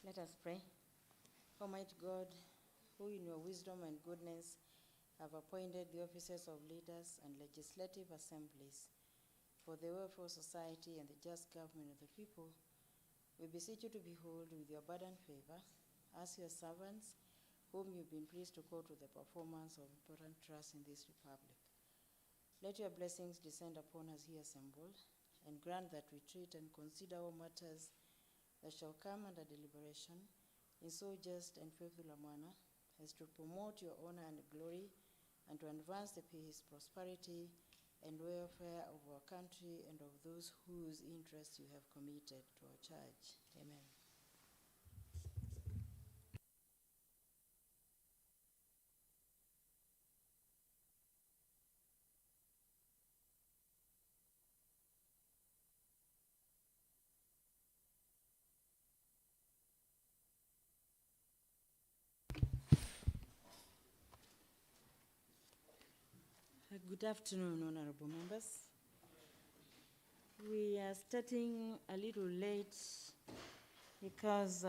Let us pray. Almighty God, who in your wisdom and goodness have appointed the offices of leaders and legislative assemblies for the welfare of society and the just government of the people, we beseech you to behold with your abundant favor as your servants, whom you've been pleased to call to the performance of important trusts in this republic. Let your blessings descend upon us here assembled, and grant that we treat and consider all matters that shall come under deliberation in so just and faithful a manner as to promote your honor and glory, and to advance the peace, prosperity, and welfare of our country and of those whose interests you have committed to our church. Amen. Good afternoon, honorable members. We are starting a little late because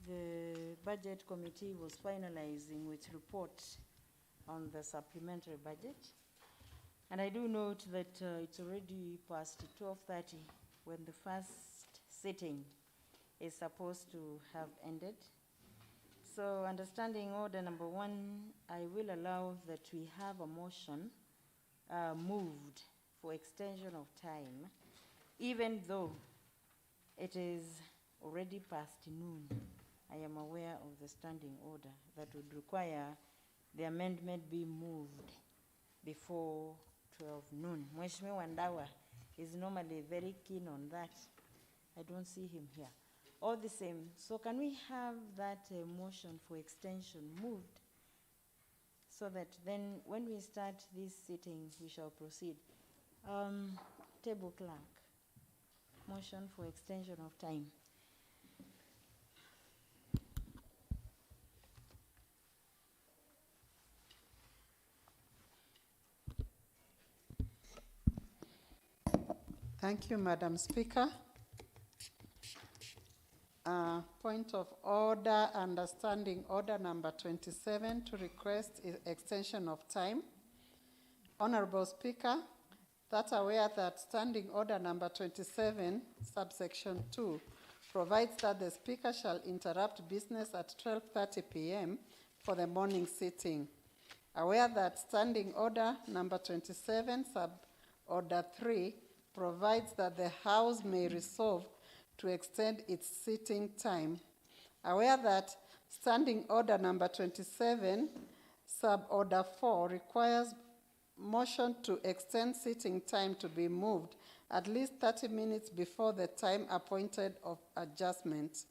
the budget committee was finalizing its report on the supplementary budget. And I do note that it's already past 12:30 when the first sitting is supposed to have ended. So, understanding order number 1, I will allow that we have a motion moved for extension of time, even though it is already past noon. I am aware of the standing order that would require the amendment be moved before 12 noon. Mheshimiwa Ndawa is normally very keen on that. I don't see him here. All the same, so can we have that motion for extension moved so that then when we start this sitting, we shall proceed. Table clerk, motion for extension of time. Thank you, Madam Speaker. Point of order, understanding order number 27 to request extension of time. Honorable Speaker, that aware that standing order number 27, subsection 2, provides that the Speaker shall interrupt business at 12:30 p.m. for the morning sitting. Aware that standing order number 27, sub-order 3, provides that the House may resolve to extend its sitting time. Aware that standing order number 27, sub-order 4, requires motion to extend sitting time to be moved at least 30 minutes before the time appointed of adjustment.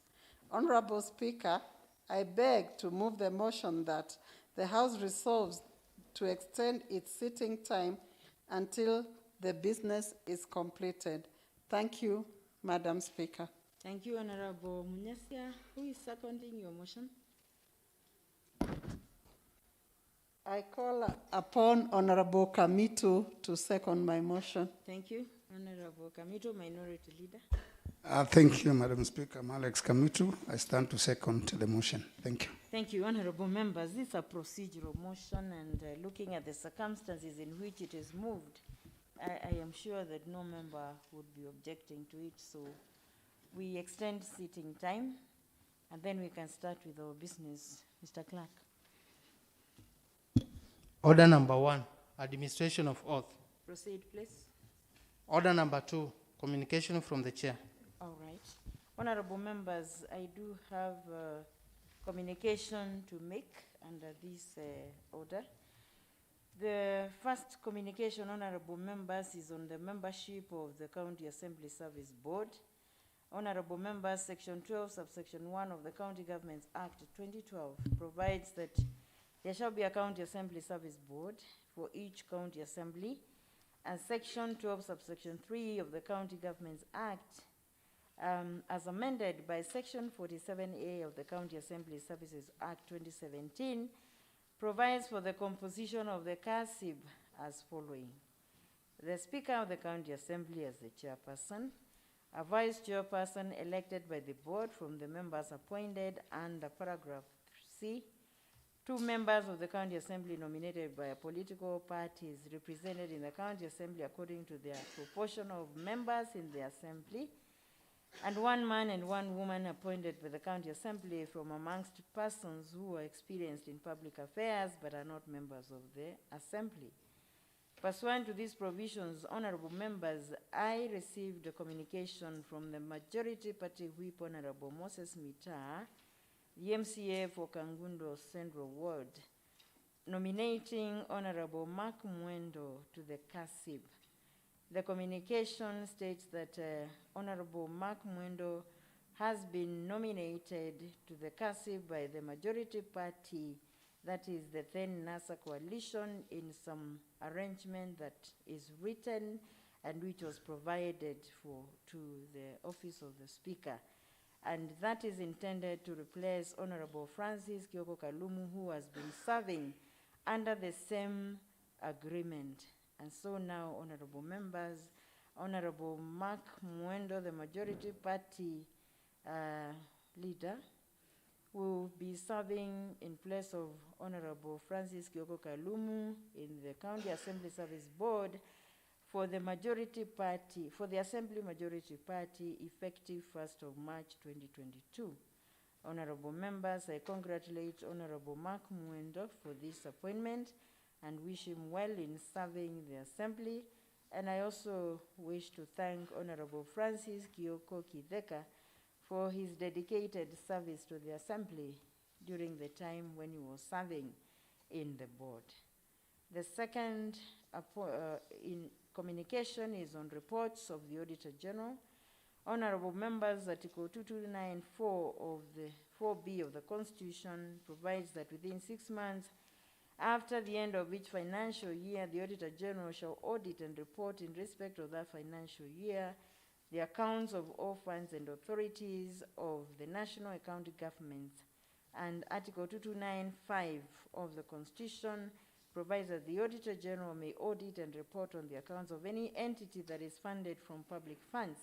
Honorable Speaker, I beg to move the motion that the House resolves to extend its sitting time until the business is completed. Thank you, Madam Speaker. Thank you, Honorable Munyasia. Who is seconding your motion? I call upon Honorable Kamitu to second my motion. Thank you. Honorable Kamitu, Minority Leader. Thank you, Madam Speaker. I'm Alex Kamitu. I stand to second the motion. Thank you. Thank you, Honorable Members. This is a procedural motion, and looking at the circumstances in which it is moved, I am sure that no member would be objecting to it. So we extend sitting time, and then we can start with our business. Mr. Clerk. Order number 1, administration of oath. Proceed, please. Order number 2, communication from the chair. All right. Honorable members, I do have communication to make under this order. The first communication, honorable members, is on the membership of the County Assembly Service Board. Honorable members, Section 12, subsection 1 of the County Governments Act 2012 provides that there shall be a County Assembly Service Board for each county assembly, and Section 12, subsection 3 of the County Governments Act, as amended by Section 47A of the County Assembly Services Act 2017, provides for the composition of the CASIB as following. The Speaker of the County Assembly as the chairperson, a vice chairperson elected by the board from the members appointed under paragraph C, 2 members of the county assembly nominated by a political parties represented in the county assembly according to their proportion of members in the assembly, and 1 man and 1 woman appointed by the county assembly from amongst persons who are experienced in public affairs but are not members of the assembly. Pursuant to these provisions, honorable members, I received a communication from the majority party whip, Honorable Moses Mita, the MCA for Kangundo Central Ward, nominating Honorable Mark Mwendo to the CASIB. The communication states that Honorable Mark Mwendo has been nominated to the CASIB by the majority party, that is the then NASA coalition, in some arrangement that is written and which was provided to the office of the Speaker. And that is intended to replace Honorable Francis Kioko Kalumu, who has been serving under the same agreement. And so now, honorable members, Honorable Mark Mwendo, the majority party leader, will be serving in place of Honorable Francis Kioko Kalumu in the County Assembly Service Board for the majority party, for the Assembly Majority Party, effective 1st of March 2022. Honorable members, I congratulate Honorable Mark Mwendo for this appointment and wish him well in serving the Assembly. And I also wish to thank Honorable Francis Kioko Kideka for his dedicated service to the Assembly during the time when he was serving in the board. The second in communication is on reports of the Auditor General. Honorable members, Article 2294 of the 4B of the Constitution provides that within 6 months after the end of each financial year, the Auditor General shall audit and report in respect of that financial year the accounts of all funds and authorities of the national accounting government. And Article 2295 of the Constitution provides that the Auditor General may audit and report on the accounts of any entity that is funded from public funds.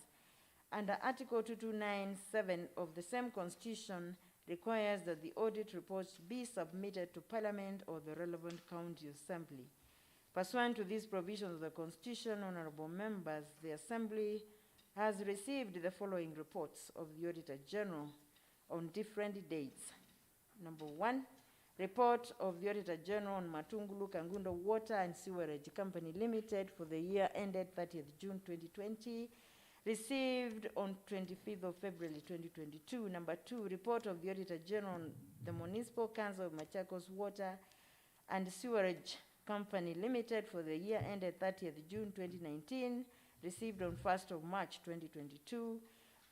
Under Article 2297 of the same Constitution requires that the audit reports be submitted to Parliament or the relevant county assembly. Pursuant to these provisions of the Constitution, honorable members, the Assembly has received the following reports of the Auditor General on different dates. Number 1, report of the Auditor General on Matungulu Kangundo Water and Sewerage Company Limited for the year ended 30th June 2020, received on 25th of February 2022. Number 2, report of the Auditor General on the Municipal Council of Machakos Water and Sewerage Company Limited for the year ended 30th June 2019, received on 1st of March 2022.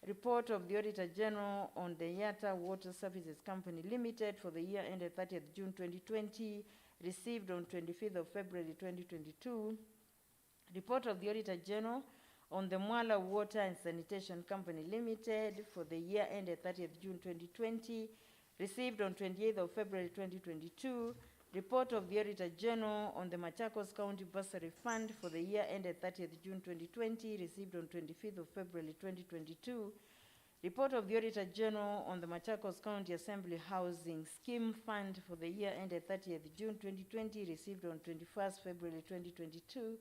Report of the Auditor General on the Yata Water Services Company Limited for the year ended 30th June 2020, received on 25th of February 2022. Report of the Auditor General on the Mwala Water and Sanitation Company Limited for the year ended 30th June 2020, received on 28th of February 2022. Report of the Auditor General on the Machakos County Bursary Fund for the year ended 30th June 2020, received on 25th of February 2022. Report of the Auditor General on the Machakos County Assembly Housing Scheme Fund for the year ended 30th June 2020, received on 21st February 2022.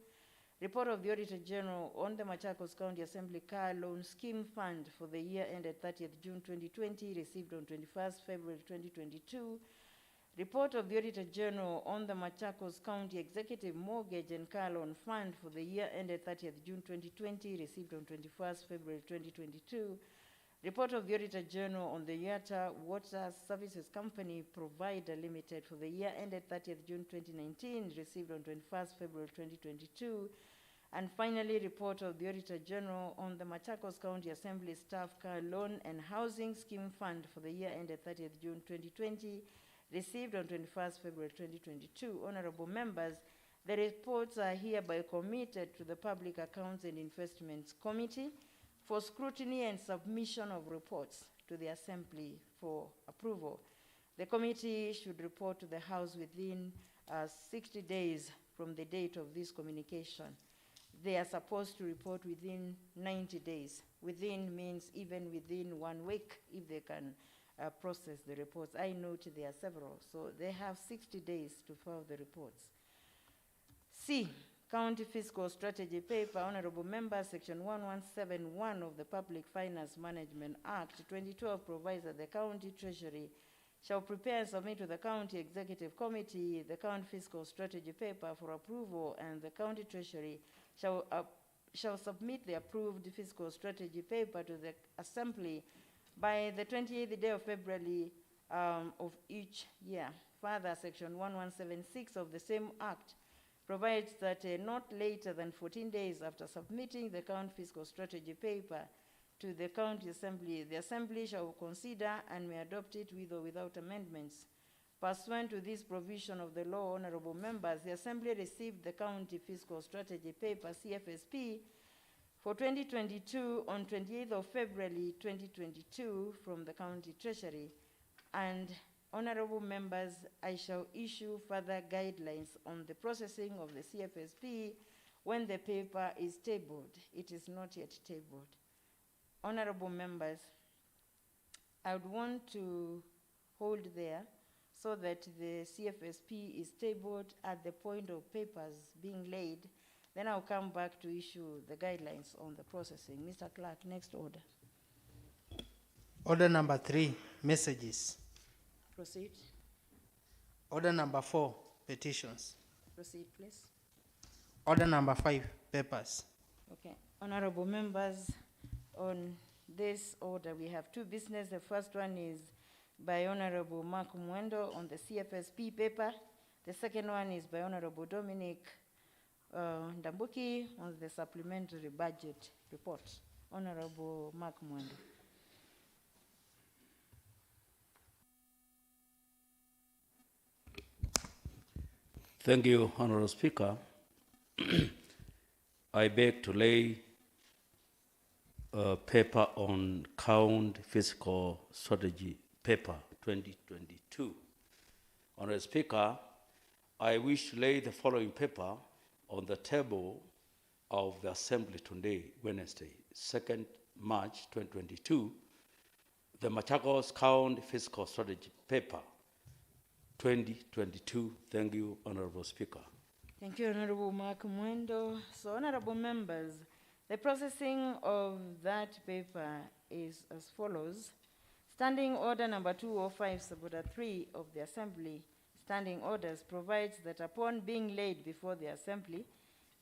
Report of the Auditor General on the Machakos County Assembly Car Loan Scheme Fund for the year ended 30th June 2020, received on 21st February 2022. Report of the Auditor General on the Machakos County Executive Mortgage and Car Loan Fund for the year ended 30th June 2020, received on 21st February 2022. Report of the Auditor General on the Yata Water Services Company Provider Limited for the year ended 30th June 2019, received on 21st February 2022. And finally, report of the Auditor General on the Machakos County Assembly Staff Car Loan and Housing Scheme Fund for the year ended 30th June 2020, received on 21st February 2022. Honorable members, the reports are hereby committed to the Public Accounts and Investments Committee for scrutiny and submission of reports to the Assembly for approval. The committee should report to the House within 60 days from the date of this communication. They are supposed to report within 90 days, Within means even within 1 week, if they can process the reports. I note there are several, so they have 60 days to file the reports. C, County Fiscal Strategy Paper. Honorable Members, Section 1171 of the Public Finance Management Act 2012 provides that the County Treasury shall prepare and submit to the County Executive Committee the County Fiscal Strategy Paper for approval, and the County Treasury shall submit the approved fiscal strategy paper to the Assembly by the 28th day of February of each year. Further, Section 1176 of the same Act provides that not later than 14 days after submitting the County Fiscal Strategy Paper to the County Assembly, the Assembly shall consider and may adopt it with or without amendments. Pursuant to this provision of the law, honorable members, the Assembly received the County Fiscal Strategy Paper, CFSP, for 2022 on 28th of February 2022 from the County Treasury. And honorable members, I shall issue further guidelines on the processing of the CFSP when the paper is tabled. It is not yet tabled. Honorable members, I would want to hold there so that the CFSP is tabled at the point of papers being laid. Then I'll come back to issue the guidelines on the processing. Mr. Clerk, next order. Order number 3, messages. Proceed. Order number 4, petitions. Proceed, please. Order number 5, papers. Okay. Honorable members, on this order, we have 2 business. The first one is by Honorable Mark Mwendo on the CFSP paper. The second one is by Honorable Dominic Ndambuki on the supplementary budget report. Honorable Mark Mwendo. Thank you, Honorable Speaker. I beg to lay a paper on County Fiscal Strategy Paper 2022. Honorable Speaker, I wish to lay the following paper on the table of the Assembly today, Wednesday, 2nd March 2022, the Machakos County Fiscal Strategy Paper 2022. Thank you, Honorable Speaker. Thank you, Honorable Mark Mwendo. So, honorable members, the processing of that paper is as follows. Standing Order number 205, Suborder 3 of the Assembly, Standing Orders, provides that upon being laid before the Assembly,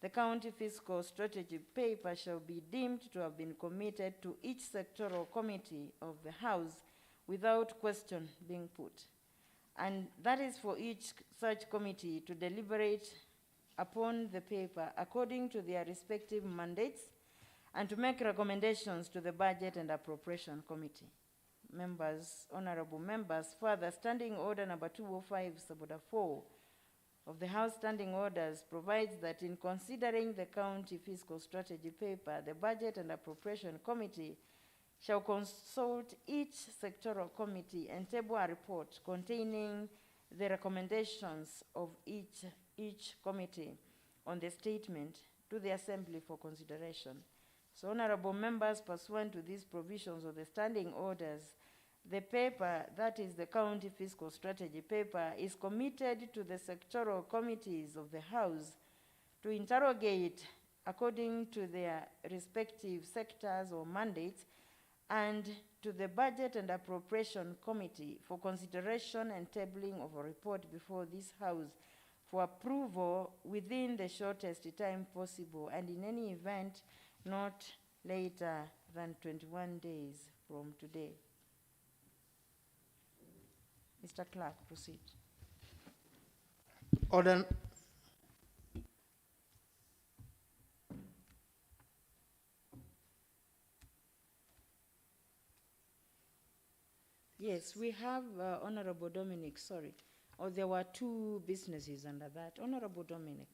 the County Fiscal Strategy Paper shall be deemed to have been committed to each sectoral committee of the House without question being put. And that is for each such committee to deliberate upon the paper according to their respective mandates and to make recommendations to the Budget and Appropriation Committee. Members, honorable members, further, Standing Order number 205, Suborder 4 of the House Standing Orders provides that in considering the County Fiscal Strategy Paper, the Budget and Appropriation Committee shall consult each sectoral committee and table a report containing the recommendations of each committee on the statement to the Assembly for consideration. So, honorable members, pursuant to these provisions of the Standing Orders, the paper, that is the County Fiscal Strategy Paper, is committed to the sectoral committees of the House to interrogate according to their respective sectors or mandates, and to the Budget and Appropriation Committee for consideration and tabling of a report before this House for approval within the shortest time possible, and in any event not later than 21 days from today. Mr. Clerk, proceed. Order. Yes, we have Honorable Dominic, sorry. Or there were 2 businesses under that. Honorable Dominic.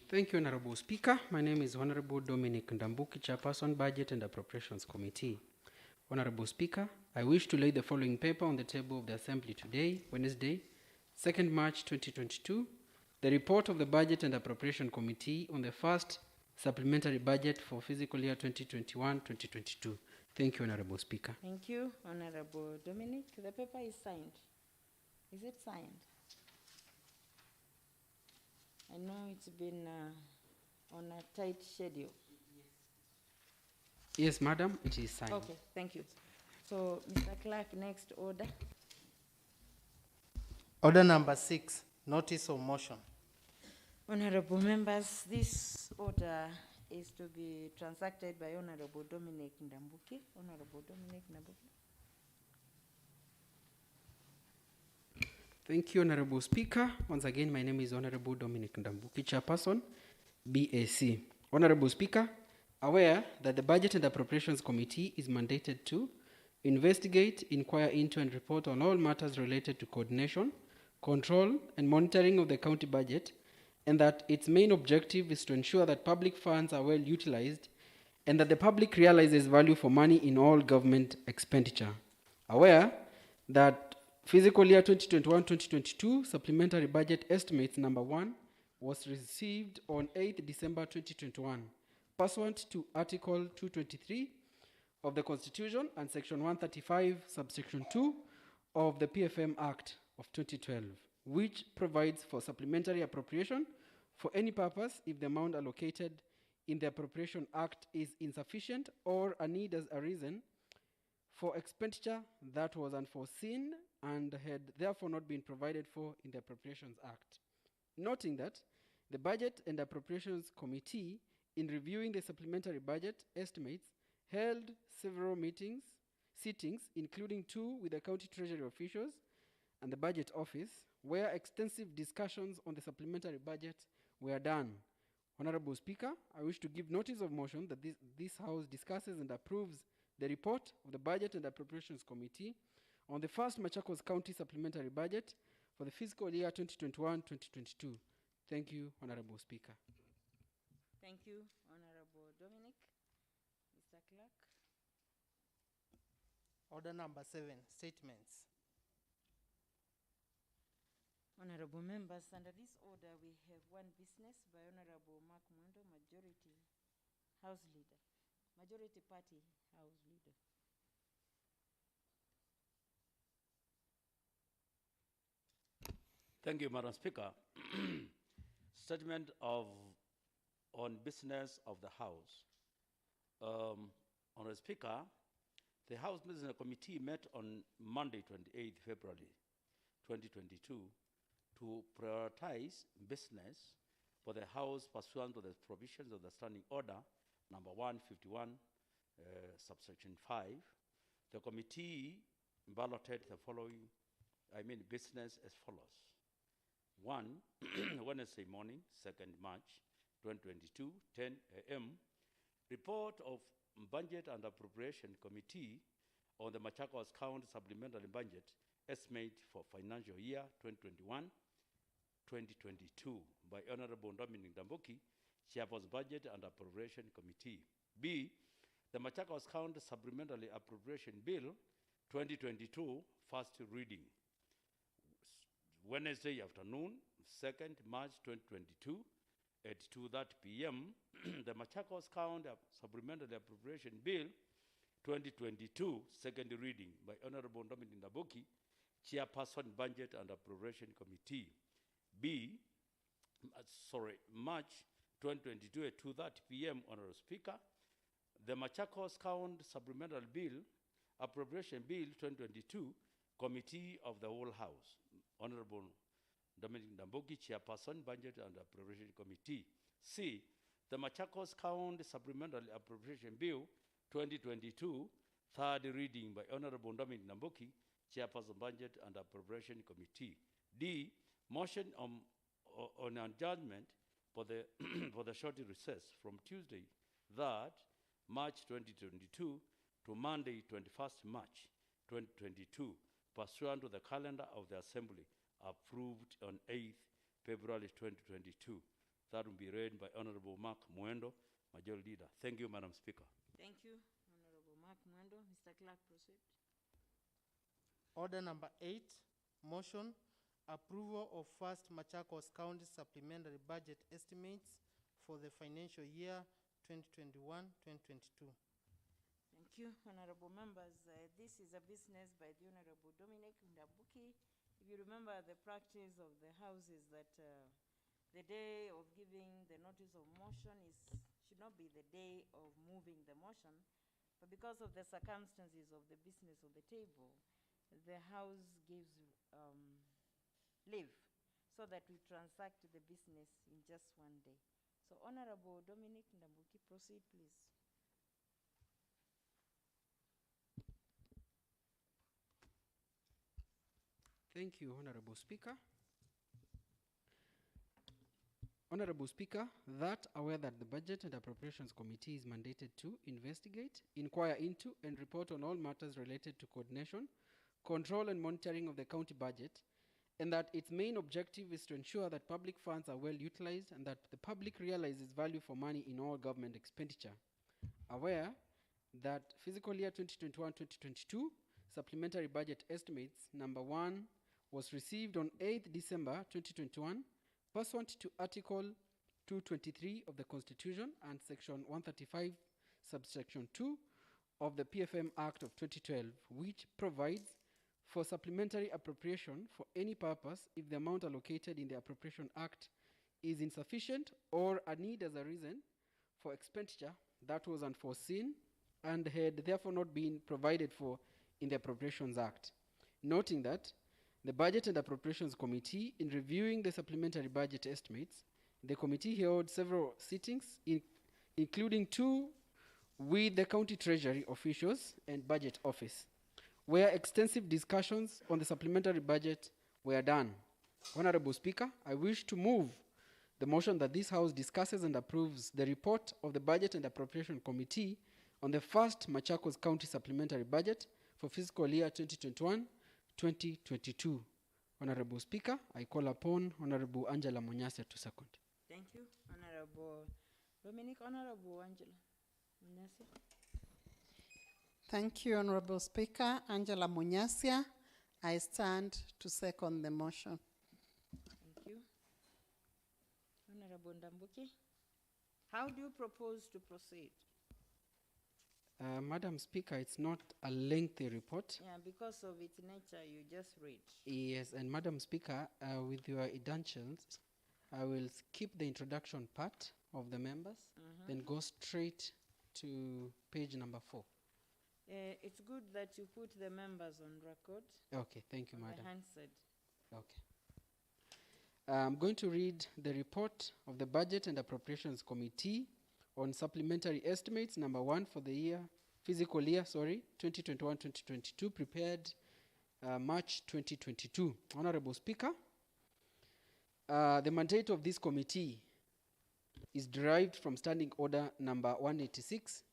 Thank you, Honorable Speaker. My name is Honorable Dominic Ndambuki, Chairperson, Budget and Appropriations Committee. Honorable Speaker, I wish to lay the following paper on the table of the Assembly today, Wednesday, 2nd March 2022, the report of the Budget and Appropriation Committee on the first supplementary budget for fiscal year 2021-2022. Thank you, Honorable Speaker. Thank you, Honorable Dominic. The paper is signed. Is it signed? I know it's been on a tight schedule. Yes, Madam, it is signed. Okay, thank you. So, Mr. Clerk, next order. Order number 6, notice of motion. Honorable members, this order is to be transacted by Honorable Dominic Ndambuki. Honorable Dominic Ndambuki. Thank you, Honorable Speaker. Once again, my name is Honorable Dominic Ndambuki, Chairperson, BAC. Honorable Speaker, aware that the Budget and Appropriations Committee is mandated to investigate, inquire into, and report on all matters related to coordination, control, and monitoring of the county budget, and that its main objective is to ensure that public funds are well utilized and that the public realizes value for money in all government expenditure. Aware that fiscal year 2021-2022 supplementary budget estimates number 1 was received on 8th December 2021, pursuant to Article 223 of the Constitution and Section 135, subsection 2 of the PFM Act of 2012, which provides for supplementary appropriation for any purpose if the amount allocated in the Appropriation Act is insufficient or a need has arisen for expenditure that was unforeseen and had therefore not been provided for in the Appropriations Act. Noting that the Budget and Appropriations Committee, in reviewing the supplementary budget estimates, held several sittings, including 2 with the county treasury officials and the budget office, where extensive discussions on the supplementary budget were done. Honorable Speaker, I wish to give notice of motion that this House discusses and approves the report of the Budget and Appropriations Committee on the first Machakos County supplementary budget for the fiscal year 2021-2022. Thank you, Honorable Speaker. Thank you, Honorable Dominic. Mr. Clerk. Order number 7, statements. Honorable members, under this order, we have one business by Honorable Mark Mwendo, Majority House Leader, Majority Party House Leader. Thank you, Madam Speaker. Statement on business of the House. Honorable Speaker, the House Business Committee met on Monday, 28th February 2022 to prioritize business for the House pursuant to the provisions of the Standing Order number 151, subsection 5. The committee balloted the following, business as follows. 1, Wednesday morning, 2nd March 2022, 10 a.m. Report of Budget and Appropriation Committee on the Machakos County Supplementary Budget Estimate for Financial Year 2021-2022 by Honorable Dominic Ndambuki, Chairperson Budget and Appropriation Committee. B, the Machakos County Supplementary Appropriation Bill 2022, first reading. Wednesday afternoon, 2nd March 2022, at 2:30 p.m., the Machakos County Supplementary Appropriation Bill 2022, second reading by Honorable Dominic Ndambuki, Chairperson Budget and Appropriation Committee. B, March 2022 at 2:30 p.m., Honorable Speaker, the Machakos County Supplementary Bill, Appropriation Bill 2022, Committee of the Whole House. Honorable Dominic Ndambuki, Chairperson, Budget and Appropriation Committee. C, the Machakos County Supplementary Appropriation Bill 2022, third reading by Honorable Dominic Ndambuki, Chairperson, Budget and Appropriation Committee. D, motion on adjournment for the for the short recess from Tuesday, 3rd March 2022 to Monday, 21st March 2022, pursuant to the calendar of the Assembly approved on 8th February 2022. That will be read by Honorable Mark Mwendo, Majority Leader. Thank you, Madam Speaker. Thank you, Honorable Mark Mwendo. Mr. Clerk, proceed. Order number 8, motion approval of first Machakos County supplementary budget estimates for the financial year 2021-2022. Thank you, honorable members. This is a business by the Honorable Dominic Ndabuki. If you remember, the practice of the House is that the day of giving the notice of motion should not be the day of moving the motion, but because of the circumstances of the business of the table, the House gives leave so that we transact the business in just one day. So Honorable Dominic Ndabuki, proceed please. Thank you, Honorable Speaker. Honorable Speaker, that aware that the Budget and Appropriations Committee is mandated to investigate, inquire into, and report on all matters related to coordination, control, and monitoring of the county budget, and that its main objective is to ensure that public funds are well utilized and that the public realizes value for money in all government expenditure. Aware that fiscal year 2021-2022 supplementary budget estimates number 1 was received on 8th December 2021 pursuant to Article 223 of the Constitution and Section 135, subsection 2 of the PFM Act of 2012, which provides for supplementary appropriation for any purpose if the amount allocated in the Appropriation Act is insufficient or a need as a reason for expenditure that was unforeseen and had therefore not been provided for in the Appropriations Act. Noting that the Budget and Appropriations Committee, in reviewing the supplementary budget estimates, the committee held several sittings, including 2 with the county treasury officials and budget office, where extensive discussions on the supplementary budget were done. Honorable Speaker, I wish to move the motion that this House discusses and approves the report of the Budget and Appropriation Committee on the first Machakos County supplementary budget for fiscal year 2021-2022. Honorable Speaker, I call upon Honorable Angela Munyase to second. Thank you, Honorable Dominic. Honorable Angela Munyase. Thank you, Honorable Speaker. Angela Munyasia. I stand to second the motion. Thank you. Honorable Ndambuki, how do you propose to proceed? Madam Speaker, it's not a lengthy report. Yeah, because of its nature, you just read. Yes, and Madam Speaker, with your indulgence, I will skip the introduction part of the members, then go straight to page number 4. It's good that you put the members on record. Okay, thank you, On the Madam. handset. Okay. I'm going to read the report of the Budget and Appropriations Committee on supplementary estimates number 1 for the fiscal year 2021-2022, prepared March 2022. Honorable Speaker, the mandate of this committee is derived from Standing Order number 186,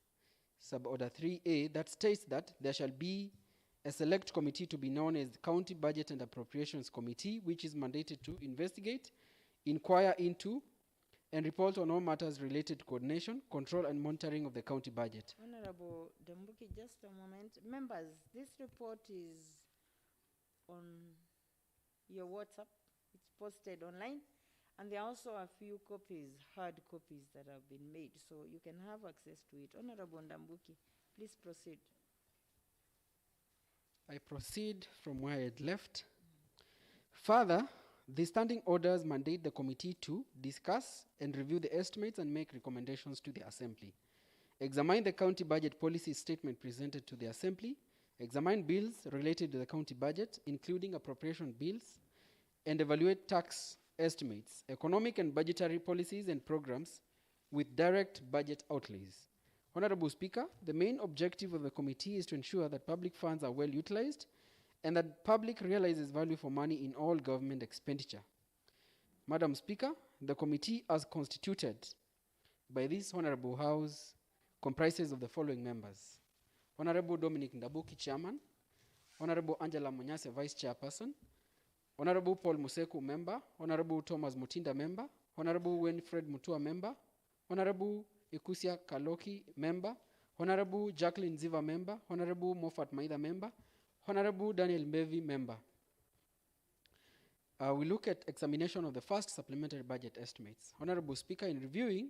Suborder 3A, that states that there shall be a select committee to be known as the County Budget and Appropriations Committee, which is mandated to investigate, inquire into, and report on all matters related to coordination, control, and monitoring of the county budget. Honorable Ndambuki, just a moment. Members, this report is on your WhatsApp. It's posted online. And there are also a few copies, hard copies that have been made, so you can have access to it. Honorable Ndambuki, please proceed. I proceed from where I had left. Further, the standing orders mandate the committee to discuss and review the estimates and make recommendations to the Assembly, examine the county budget policy statement presented to the Assembly, examine bills related to the county budget, including appropriation bills, and evaluate tax estimates, economic and budgetary policies and programs with direct budget outlays. Honorable Speaker, the main objective of the committee is to ensure that public funds are well utilized and that public realizes value for money in all government expenditure. Madam Speaker, the committee as constituted by this Honorable House comprises of the following members: Honorable Dominic Ndabuki, Chairman; Honorable Angela Munyase, Vice Chairperson; Honorable Paul Museku, Member; Honorable Thomas Mutinda, Member; Honorable Winfred Mutua, Member; Honorable Ikusia Kaloki, Member; Honorable Jacqueline Ziva, Member; Honorable Moffat Maida, Member; Honorable Daniel Mbevi, Member. we look at examination of the first supplementary budget estimates. Honorable Speaker, in reviewing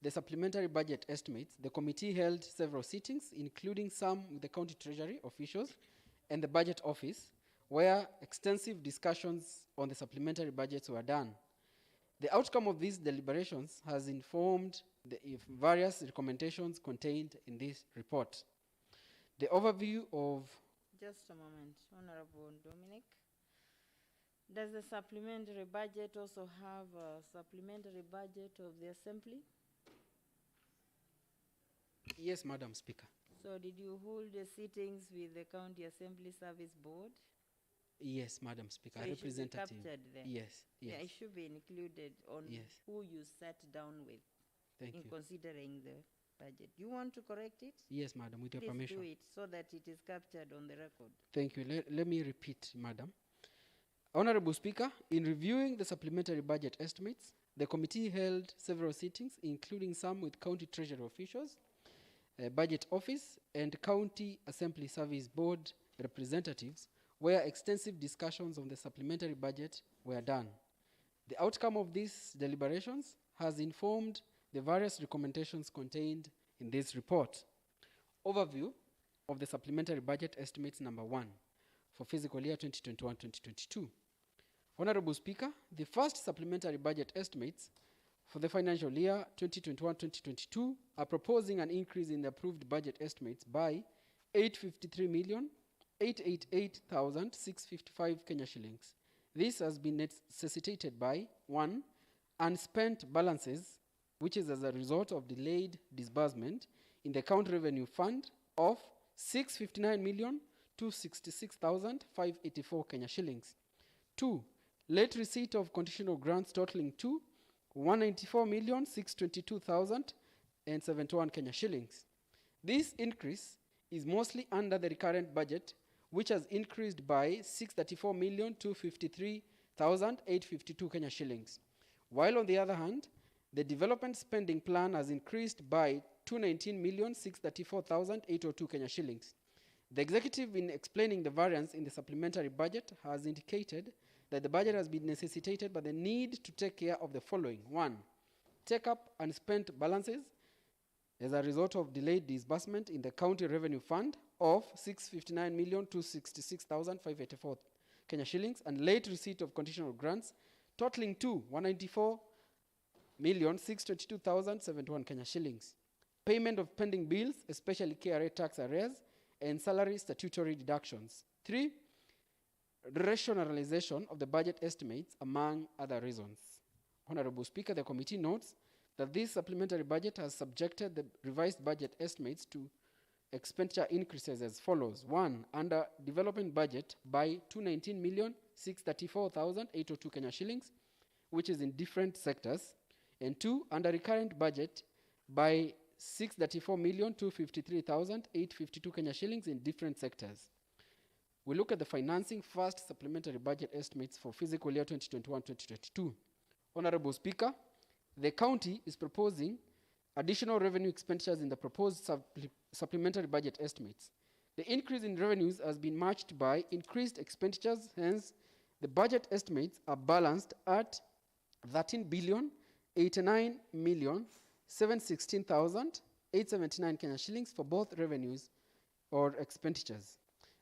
the supplementary budget estimates, the committee held several sittings, including some with the county treasury officials and the budget office, where extensive discussions on the supplementary budgets were done. The outcome of these deliberations has informed the various recommendations contained in this report. The overview of Just a moment, Honorable Dominic. Does the supplementary budget also have a supplementary budget of the assembly? Yes, Madam Speaker. So did you hold the sittings with the County Assembly Service Board? Yes, Madam Speaker. So it should be Representative. captured there. Yes, yes. Yeah, it should be included on Yes. who you sat down with Thank in you. considering the budget. You want to correct it? Yes, Madam, with your Please permission. do it so that it is captured on the record. Thank you. Let me repeat, Madam. Honorable Speaker, in reviewing the supplementary budget estimates, the committee held several sittings, including some with county treasury officials, budget office, and county assembly service board representatives, where extensive discussions on the supplementary budget were done. The outcome of these deliberations has informed the various recommendations contained in this report. Overview of the supplementary budget estimates number 1 for fiscal year 2021-2022. Honorable Speaker, the first supplementary budget estimates for the financial year 2021-2022 are proposing an increase in the approved budget estimates by 853,888,655 Kenya shillings. This has been necessitated by 1. Unspent balances, which is as a result of delayed disbursement in the county revenue fund of 659,266,584 Kenya shillings. 2. Late receipt of conditional grants totaling to 194,622,071 Kenya shillings. This increase is mostly under the recurrent budget, which has increased by 634,253,852 Kenya shillings. While on the other hand, the development spending plan has increased by 219,634,802 Kenya shillings. The executive, in explaining the variance in the supplementary budget, has indicated that the budget has been necessitated by the need to take care of the following. 1. Take up unspent balances as a result of delayed disbursement in the county revenue fund of 659,266,584 Kenya shillings and late receipt of conditional grants totaling to 194,622,071 Kenya shillings. Payment of pending bills, especially KRA tax arrears and salary statutory deductions. 3. Rationalization of the budget estimates, among other reasons. Honorable Speaker, the committee notes that this supplementary budget has subjected the revised budget estimates to expenditure increases as follows. 1. Under development budget by 219,634,802 Kenya shillings, which is in different sectors. And 2. Under recurrent budget by 634,253,852 Kenya shillings in different sectors. We look at the financing first supplementary budget estimates for fiscal year 2021-2022. Honorable Speaker, the county is proposing additional revenue expenditures in the proposed supplementary budget estimates. The increase in revenues has been matched by increased expenditures, hence the budget estimates are balanced at 13,089,716,879 Kenya shillings for both revenues or expenditures.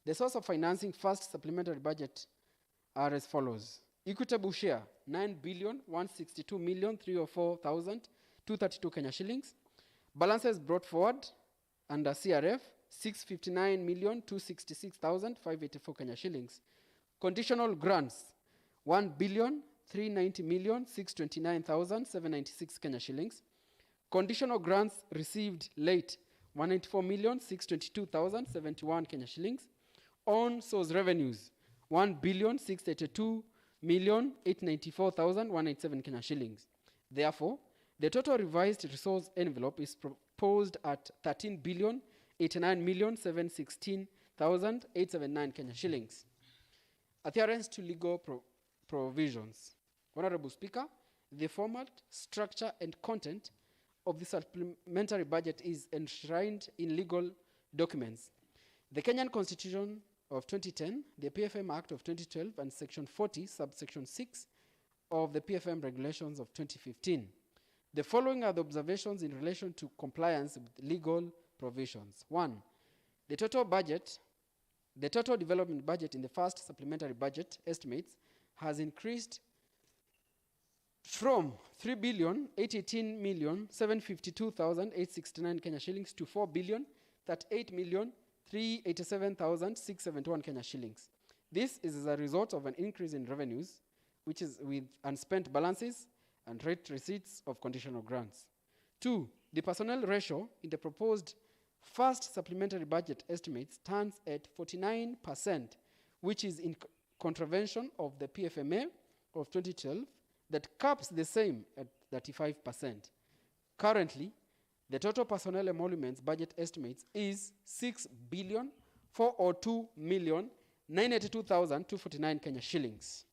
The source of financing first supplementary budget are as follows. Equitable share, 9,162,304,232 Kenya shillings. Balances brought forward under CRF, 659,266,584 Kenya shillings. Conditional grants, 1,390,629,796 Kenya shillings. Conditional grants received late, 194,622,071 Kenya shillings. On source revenues, 1,682,894,187 Kenya shillings. Therefore, the total revised resource envelope is proposed at 13,089,716,879 Kenya shillings. Adherence to legal provisions. Honorable Speaker, the format, structure, and content of the supplementary budget is enshrined in legal documents. The Kenyan Constitution of 2010, the PFM Act of 2012, and Section 40, subsection 6 of the PFM Regulations of 2015. The following are the observations in relation to compliance with legal provisions. 1. The total development budget in the first supplementary budget estimates has increased from 3,818,752,869 Kenya shillings to 4,038,387,671 Kenya shillings. This is as a result of an increase in revenues, which is with unspent balances and rate receipts of conditional grants. 2. The personnel ratio in the proposed first supplementary budget estimate stands at 49%, which is in contravention of the PFMA of 2012 that caps the same at 35%. Currently, the total personnel emoluments budget estimates is 6,402,982,249 Kenya shillings.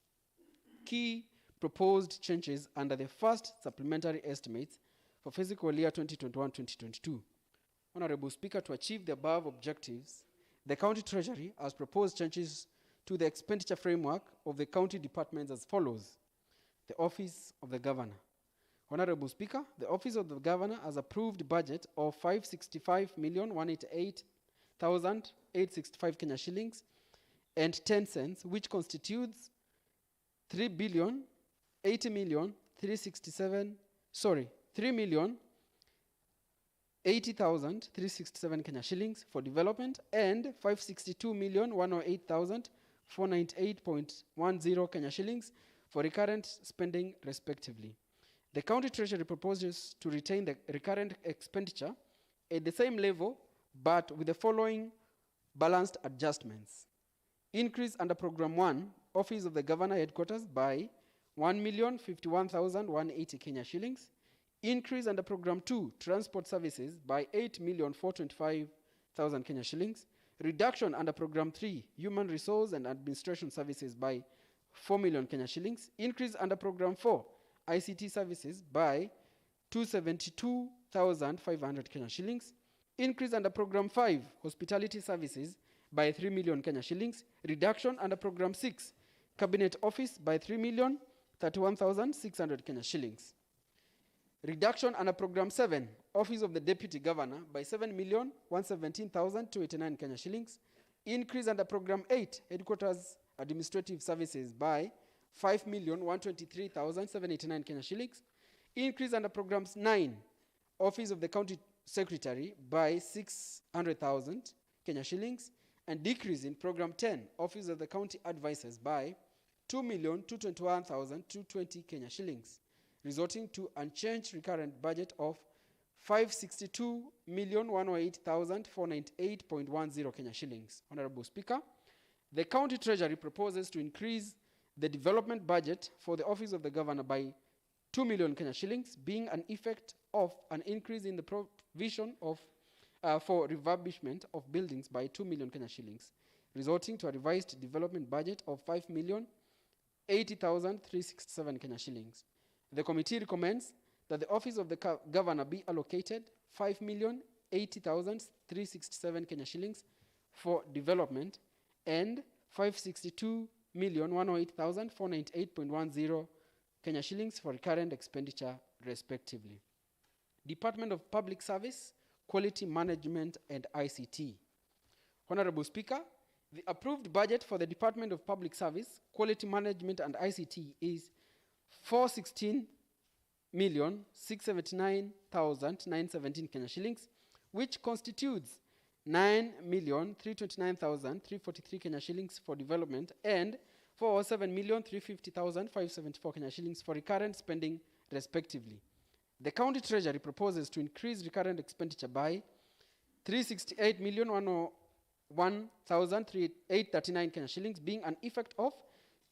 Key proposed changes under the first supplementary estimates for fiscal year 2021-2022. Honorable Speaker, to achieve the above objectives, the County Treasury has proposed changes to the expenditure framework of the county departments as follows. The Office of the Governor. Honorable Speaker, the Office of the Governor has approved budget of 565,188,865 Kenya shillings and 10 cents, which constitutes 3,080,367 Kenya shillings for development and 562,108,498.10 Kenya shillings for recurrent spending respectively. The County Treasury proposes to retain the recurrent expenditure at the same level but with the following balanced adjustments. Increase under Program 1, Office of the Governor Headquarters by 1,051,180 Kenya shillings. Increase under Program 2, Transport Services by 8,425,000 Kenya shillings. Reduction under Program 3, Human Resource and Administration Services by 4 million Kenya shillings. Increase under Program 4, ICT Services by 272,500 Kenya shillings. Increase under Program 5, Hospitality Services by 3 million Kenya shillings. Reduction under Program 6, Cabinet Office by 3,031,600 Kenya shillings. Reduction under Program 7, Office of the Deputy Governor by 7,117,289 Kenya shillings. Increase under Program 8, Headquarters Administrative Services by 5,123,789 Kenya shillings. Increase under Programs 9, Office of the County Secretary by 600,000 Kenya shillings. And decrease in Program 10, Office of the County Advisors by 2,221,220 Kenya shillings, resulting to unchanged recurrent budget of 562,108,498.10 Kenya shillings. Honorable Speaker, the County Treasury proposes to increase the development budget for the Office of the Governor by 2 million Kenya shillings, being an effect of an increase in the provision of for refurbishment of buildings by 2 million Kenya shillings, resulting to a revised development budget of 5,080,367 Kenya shillings. The committee recommends that the Office of the Governor be allocated 5,080,367 Kenya shillings for development and 562,108,498.10 Kenya shillings for recurrent expenditure, respectively. Department of Public Service, Quality Management and ICT. Honorable Speaker, the approved budget for the Department of Public Service, Quality Management and ICT is 416,679,917 Kenya shillings, which constitutes 9,329,343 Kenya shillings for development and 407,350,574 Kenya shillings for recurrent spending, respectively. The County Treasury proposes to increase recurrent expenditure by 368,101,839 Kenya shillings, being an effect of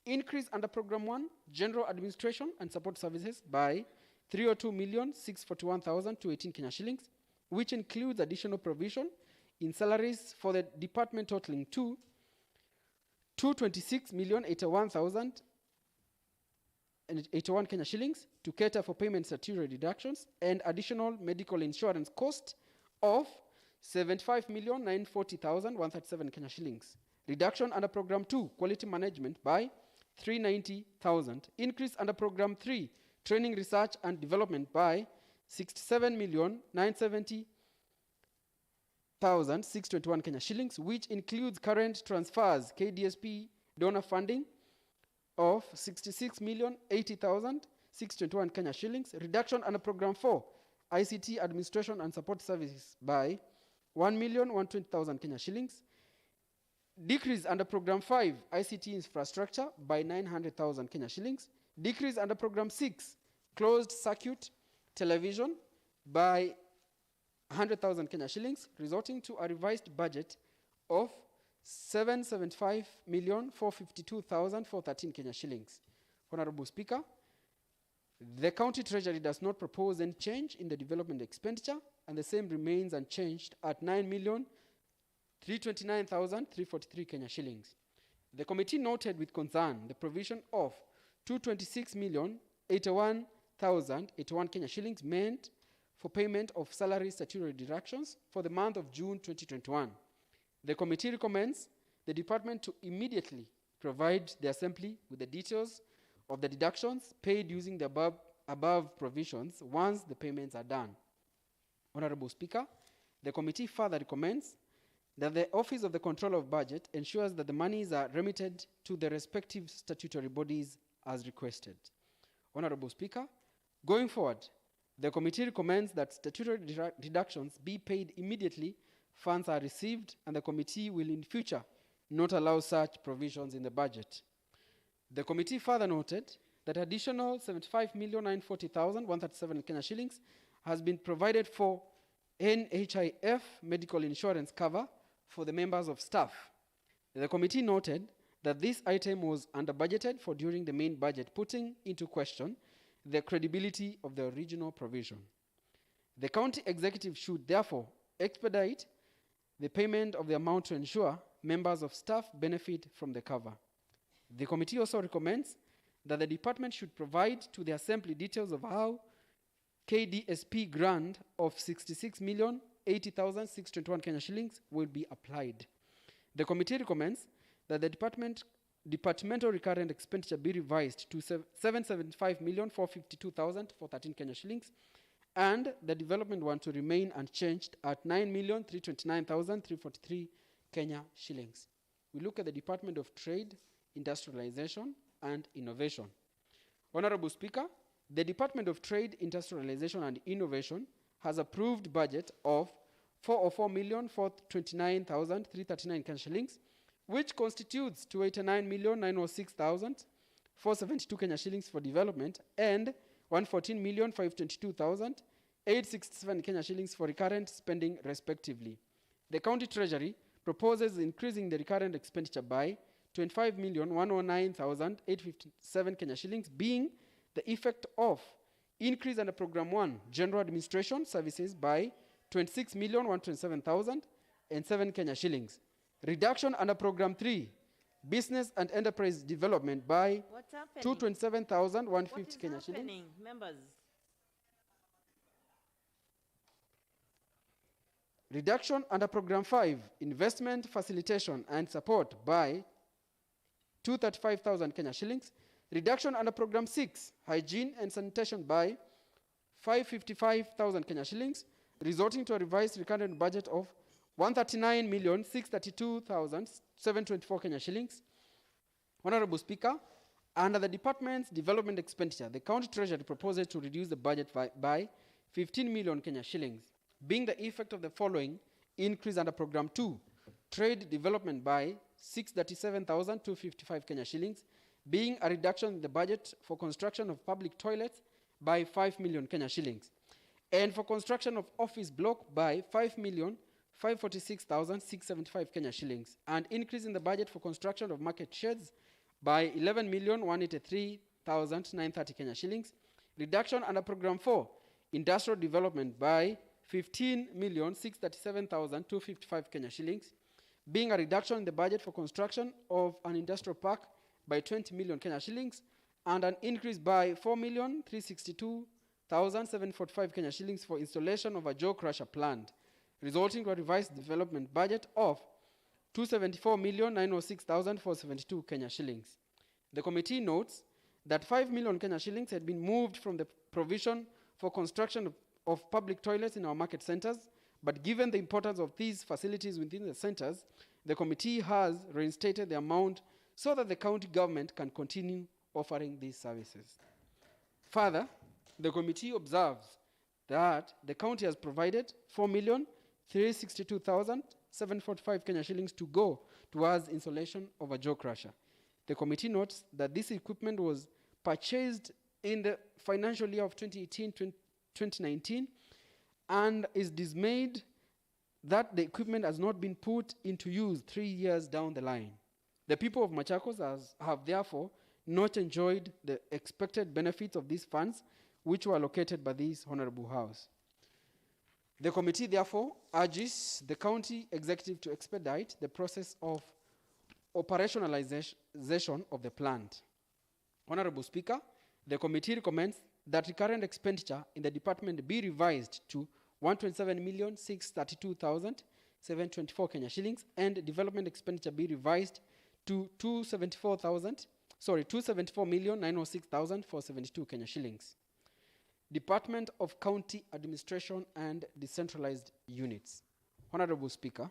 increase under Program 1, General Administration and Support Services by 302,641,218 Kenya shillings, which includes additional provision in salaries for the department totaling to 226,081,081 Kenya shillings to cater for payment statutory deductions and additional medical insurance cost of 75,940,137 Kenya shillings, reduction under Program 2, quality management, by 390,000. Increase under Program 3, training, research and development, by 67,970,621 Kenya shillings, which includes current transfers, KDSP donor funding of 66,080,621 Kenya shillings. Reduction under Program 4, ICT administration and support services, by 1,120,000 Kenya shillings. Decrease under Program 5, ICT infrastructure, by 900,000 Kenya shillings. Decrease under Program 6, closed circuit television, by 100,000 Kenya shillings, resulting to a revised budget of 775,452,413 Kenya shillings. Honorable Speaker, the County Treasury does not propose any change in the development expenditure, and the same remains unchanged at 9,329,343 Kenya shillings. The committee noted with concern the provision of 226,081,081 Kenya shillings meant for payment of salary statutory deductions for the month of June 2021. The committee recommends the department to immediately provide the Assembly with the details of the deductions paid using the above provisions once the payments are done. Honorable Speaker, the committee further recommends that the Office of the Controller of Budget ensures that the monies are remitted to the respective statutory bodies as requested. Honorable Speaker, going forward, the committee recommends that statutory deductions be paid immediately funds are received, and the committee will in future not allow such provisions in the budget. The committee further noted that additional 75,940,137 Kenya shillings has been provided for NHIF medical insurance cover for the members of staff. The committee noted that this item was under-budgeted for during the main budget, putting into question the credibility of the original provision. The county executive should therefore expedite the payment of the amount to ensure members of staff benefit from the cover. The committee also recommends that the department should provide to the Assembly details of how KDSP grant of 66,080,621 Kenya shillings will be applied. The committee recommends that the departmental recurrent expenditure be revised to 775,452,413 Kenya shillings, and the development one to remain unchanged at 9,329,343 Kenya shillings. We look at the Department of Trade, Industrialization and Innovation. Honorable Speaker, the Department of Trade, Industrialization and Innovation has approved budget of 404,429,339 Kenya shillings, which constitutes 289,906,472 Kenya shillings for development and 114,522,867 Kenya shillings for recurrent spending, respectively. The County Treasury proposes increasing the recurrent expenditure by 25,109,857 Kenya shillings, being the effect of increase under Program 1, General Administration Services, by 26,127,007 Kenya shillings. Reduction under Program 3, Business and Enterprise Development, by 227,150 Kenya shillings. Members? Reduction under Program 5, Investment Facilitation and Support, by 235,000 Kenya shillings. Reduction under Program 6, Hygiene and Sanitation, by 555,000 Kenya shillings, resulting to a revised recurrent budget of 139,632,724 Kenya shillings. Honorable Speaker, under the department's development expenditure, the County Treasury proposes to reduce the budget by 15 million Kenya shillings, being the effect of the following increase under Program 2, Trade Development, by 637,255 Kenya shillings, being a reduction in the budget for construction of public toilets by 5 million Kenya shillings, and for construction of office block by 5,546,675 Kenya shillings, and increase in the budget for construction of market sheds by 11,183,930 Kenya shillings. Reduction under Program 4, Industrial Development, by 15,637,255 Kenya shillings, being a reduction in the budget for construction of an industrial park by 20 million Kenya shillings, and an increase by 4,362,745 Kenya shillings for installation of a jaw crusher plant, resulting to a revised development budget of 274,906,472 Kenya shillings. The committee notes that 5 million Kenya shillings had been moved from the provision for construction of public toilets in our market centers, but given the importance of these facilities within the centers, the committee has reinstated the amount so that the county government can continue offering these services. Further, the committee observes that the county has provided 4,362,745 Kenya shillings to go towards installation of a jaw crusher. The committee notes that this equipment was purchased in the financial year of 2018-2019 and is dismayed that the equipment has not been put into use 3 years down the line. The people of Machakos have therefore not enjoyed the expected benefits of these funds which were allocated by this Honorable House. The committee therefore urges the county executive to expedite the process of operationalization of the plant. Honorable Speaker, the committee recommends that recurrent expenditure in the department be revised to 127,632,724 Kenya shillings and development expenditure be revised to 274,906,472 Kenya shillings. Department of County Administration and Decentralized Units. Honorable Speaker,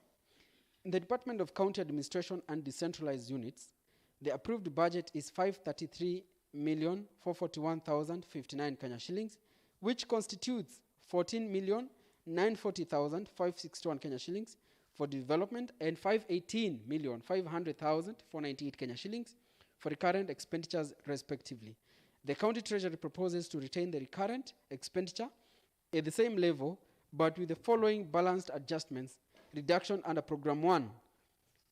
in the Department of County Administration and Decentralized Units, the approved budget is 533,441,059 Kenya shillings, which constitutes 14,940,561 Kenya shillings for development and 518,500,498 Kenya shillings for recurrent expenditures respectively. The county treasury proposes to retain the recurrent expenditure at the same level, but with the following balanced adjustments: reduction under Program 1,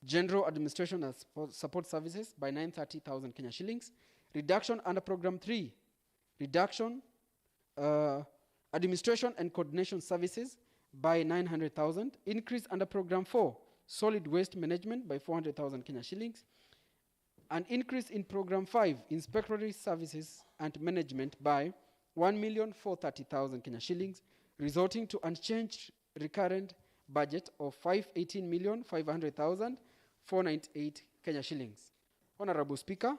General Administration and Support Services by 930,000 Kenya shillings, reduction under Program 3, reduction Administration and Coordination Services by 900,000, increase under Program 4, Solid Waste Management by 400,000 Kenya shillings, an increase in Program 5, Inspectorate Services and Management by 1,430,000 Kenya shillings, resulting to unchanged recurrent budget of 518,500,498 Kenya shillings. Honorable Speaker,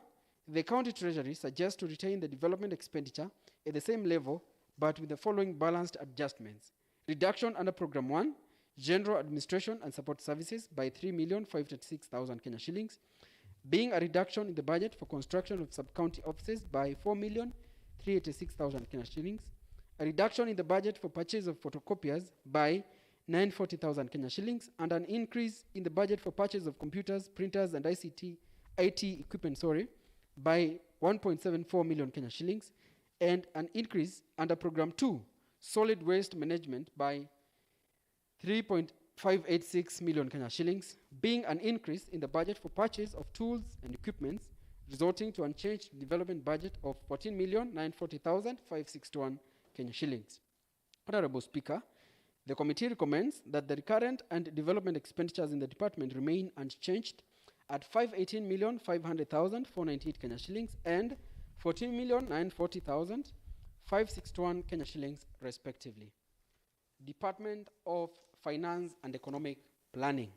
the County Treasury suggests to retain the development expenditure at the same level, but with the following balanced adjustments: reduction under Program 1, General Administration and Support Services by 3,536,000 Kenya shillings, being a reduction in the budget for construction of sub-county offices by 4,386,000 Kenya shillings, a reduction in the budget for purchase of photocopiers by 940,000 Kenya shillings, and an increase in the budget for purchase of computers, printers, and IT equipment, by 1.74 million Kenya shillings, and an increase under Program 2, Solid Waste Management by 3.586 million Kenya shillings, being an increase in the budget for purchase of tools and equipments, resulting to unchanged development budget of 14,940,561 Kenya shillings. Honorable Speaker, the committee recommends that the recurrent and development expenditures in the department remain unchanged at 518,500,498 Kenya shillings and 14,940,561 Kenya shillings respectively. Department of Finance and Economic Planning.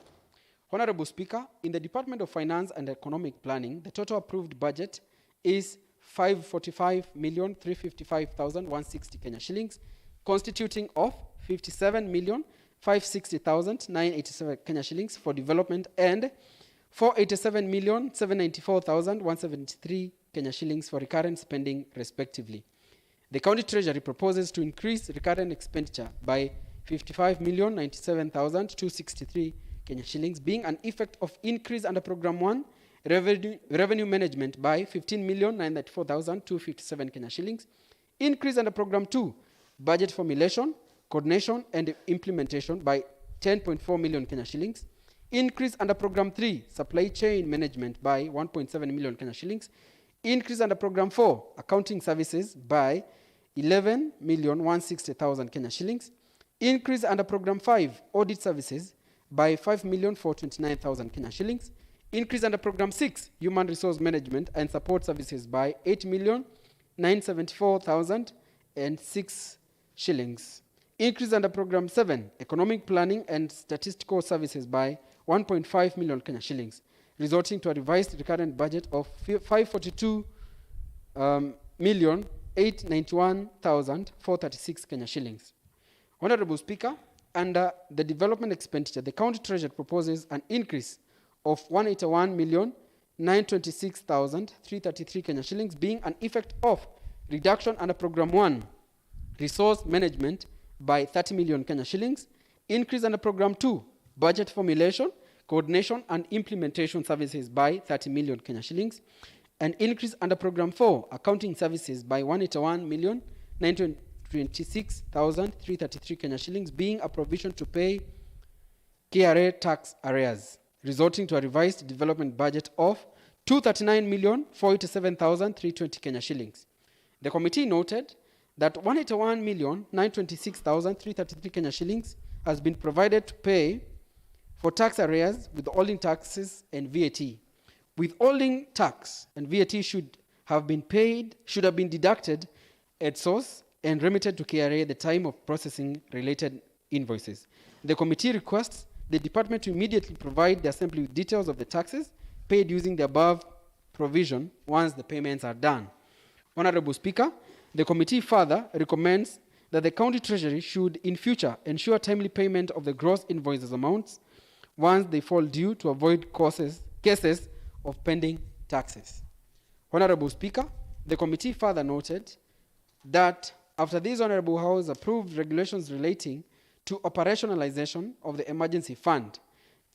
Honorable Speaker, in the Department of Finance and Economic Planning, the total approved budget is 545,355,160 Kenya shillings, constituting of 57,560,987 Kenya shillings for development and 487,794,173 Kenya shillings for recurrent spending respectively. The County Treasury proposes to increase recurrent expenditure by 55,097,263 Kenya shillings, being an effect of increase under Program 1, Revenue Management by 15,994,257 Kenya shillings, increase under Program 2, Budget Formulation, Coordination and Implementation by 10.4 million Kenya shillings, increase under Program 3, Supply Chain Management by 1.7 million Kenya shillings, increase under Program 4, Accounting Services by 11,160,000 Kenya shillings, increase under Program 5, Audit Services by 5,429,000 Kenya shillings, increase under Program 6, Human Resource Management and Support Services by 8,974,006 shillings, Increase under Program 7, Economic Planning and Statistical Services by 1.5 million Kenya shillings, resulting to a revised recurrent budget of 542,891,436 Kenya shillings. Honorable Speaker, under the development expenditure, the county treasurer proposes an increase of 181,926,333 Kenya shillings, being an effect of reduction under Program 1, Resource Management, by 30 million Kenya shillings, increase under Program 2, Budget Formulation, Coordination and Implementation Services by 30 million Kenya shillings, and increase under Program 4, Accounting Services by 181,926,333 Kenya shillings, being a provision to pay KRA tax arrears, resulting to a revised development budget of 239,487,320 Kenya shillings. The committee noted that 181,926,333 Kenya shillings has been provided to pay for tax arrears, withholding taxes and VAT. Withholding tax and VAT should have been deducted at source and remitted to KRA at the time of processing related invoices. The committee requests the department to immediately provide the assembly with details of the taxes paid using the above provision once the payments are done. Honorable Speaker, the committee further recommends that the county treasury should in future ensure timely payment of the gross invoices amounts once they fall due to avoid cases of pending taxes. Honorable Speaker, the committee further noted that after these Honorable House approved regulations relating to operationalization of the emergency fund,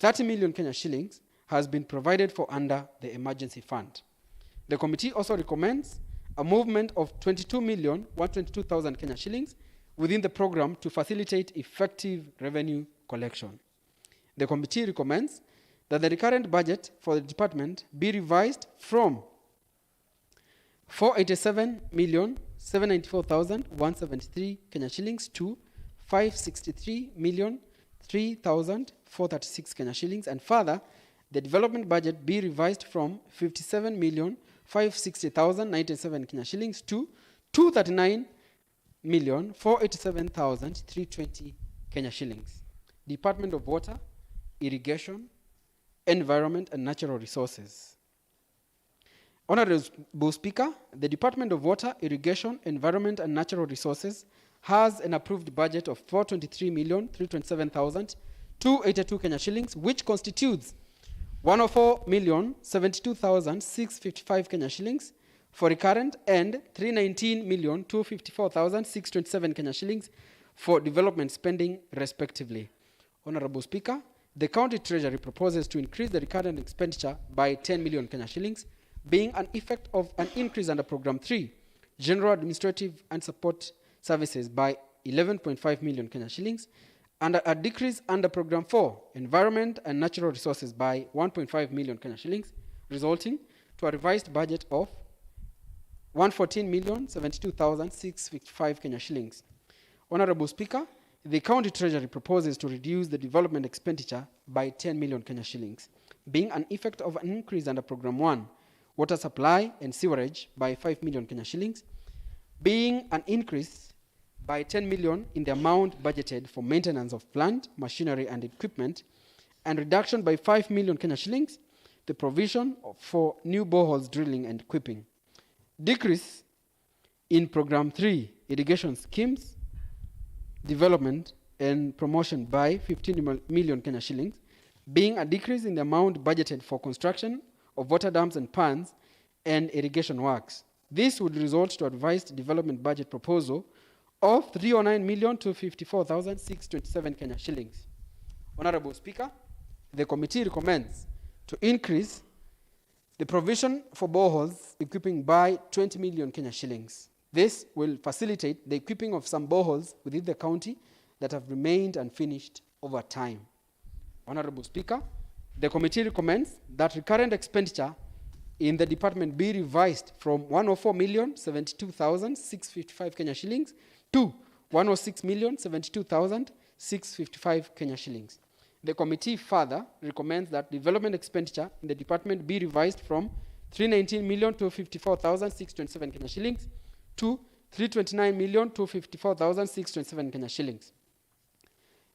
30 million Kenya shillings has been provided for under the emergency fund. The committee also recommends a movement of 22,122,000 Kenya shillings within the program to facilitate effective revenue collection. The committee recommends that the recurrent budget for the department be revised from 487,794,173 Kenya shillings to 563,003,436 Kenya shillings, and further, the development budget be revised from 57,560,097 Kenya shillings to 239,487,320 Kenya shillings. Department of Water, Irrigation, Environment and Natural Resources. Honorable Speaker, the Department of Water, Irrigation, Environment and Natural Resources has an approved budget of 423,327,282 Kenya shillings, which constitutes 104,072,655 Kenya shillings for recurrent and 319,254,627 Kenya shillings for development spending, respectively. Honorable Speaker, the county treasury proposes to increase the recurrent expenditure by 10 million Kenya shillings, being an effect of an increase under Program 3, General Administrative and Support Services by 11.5 million Kenya shillings, and a decrease under Program 4, Environment and Natural Resources by 1.5 million Kenya shillings, resulting to a revised budget of 114,072,655 Kenya shillings. Honorable Speaker, the county treasury proposes to reduce the development expenditure by 10 million Kenya shillings, being an effect of an increase under Program 1, Water Supply and Sewerage by 5 million Kenya shillings, being an increase by 10 million in the amount budgeted for maintenance of plant, machinery and equipment, and reduction by 5 million Kenya shillings, the provision for new boreholes drilling and equipping. Decrease in Program 3, Irrigation Schemes, Development and Promotion by 15 million Kenya shillings, being a decrease in the amount budgeted for construction of water dams and ponds and irrigation works. This would result to a revised development budget proposal of 309,254,627 Kenya shillings. Honorable Speaker, the committee recommends to increase the provision for boreholes equipping by 20 million Kenya shillings. This will facilitate the equipping of some boreholes within the county that have remained unfinished over time. Honorable Speaker, the committee recommends that recurrent expenditure in the department be revised from 104,072,655 Kenya shillings to 106,072,655 Kenya shillings. The committee further recommends that development expenditure in the department be revised from 319,254,627 Kenya shillings to 329,254,627 Kenya shillings.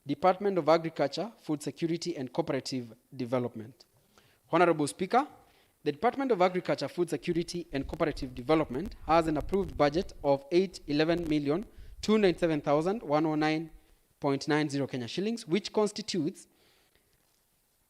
Department of Agriculture, Food Security and Cooperative Development. Honorable Speaker, the Department of Agriculture, Food Security and Cooperative Development has an approved budget of 811,297,109.90 Kenya shillings, which constitutes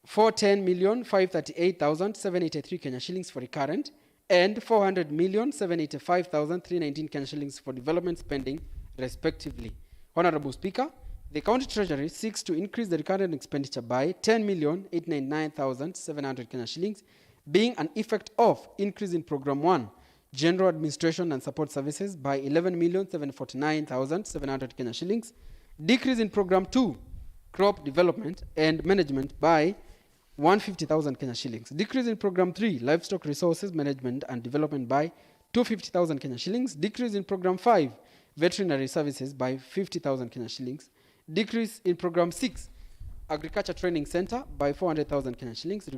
410,538,783 Kenya shillings for recurrent and 400,785,319 Kenya shillings for development spending, respectively. Honorable Speaker, the County Treasury seeks to increase the recurrent expenditure by 10,899,700 Kenya shillings, being an effect of increase in Program 1, General Administration and Support Services by 11,749,700 Kenya shillings, decrease in Program 2, Crop Development and Management by 150,000 Kenya shillings, decrease in Program 3, Livestock Resources Management and Development by 250,000 Kenya shillings, decrease in Program 5, Veterinary Services by 50,000 Kenya shillings, decrease in Program 6, Agriculture Training Center by 400,000 Kenya shillings,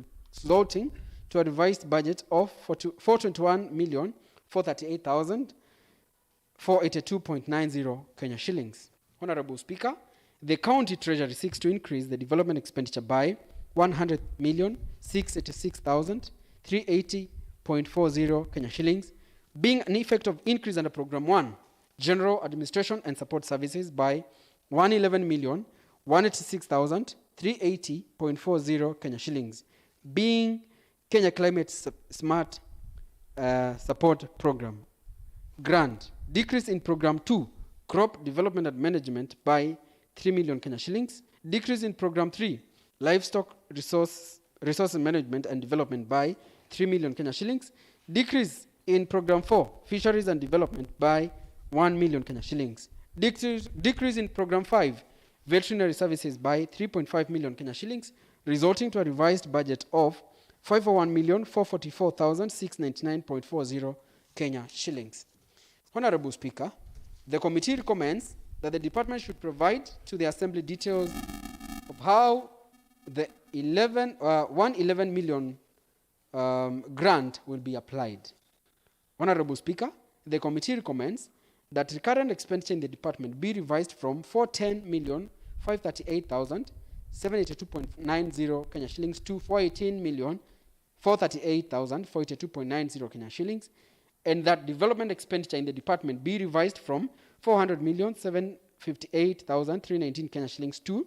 resulting to a revised budget of 421,438,482.90 Kenya shillings. Honorable Speaker, the County Treasury seeks to increase the development expenditure by 100,686,380.40 Kenya shillings, being an effect of increase under Program 1, General Administration and Support Services by 111,186,380.40 Kenya shillings, being Kenya Climate Smart Support Program. Grant, decrease in Program 2, Crop Development and Management by 3 million Kenya shillings, decrease in Program 3, Livestock Resources Management and Development by 3 million Kenya shillings, decrease in Program 4, Fisheries and Development by 1 million Kenya shillings, decrease in Program 5, Veterinary Services by 3.5 million Kenya shillings, resulting to a revised budget of 501,444,699.40 Kenya shillings. Honorable Speaker, the committee recommends that the department should provide to the Assembly details of how the 111 million grant will be applied. Honorable Speaker, the committee recommends that recurrent expenditure in the department be revised from 410,538,782.90 Kenya shillings to 418,438,482.90 Kenya shillings, and that development expenditure in the department be revised from 400,758,319 Kenya shillings to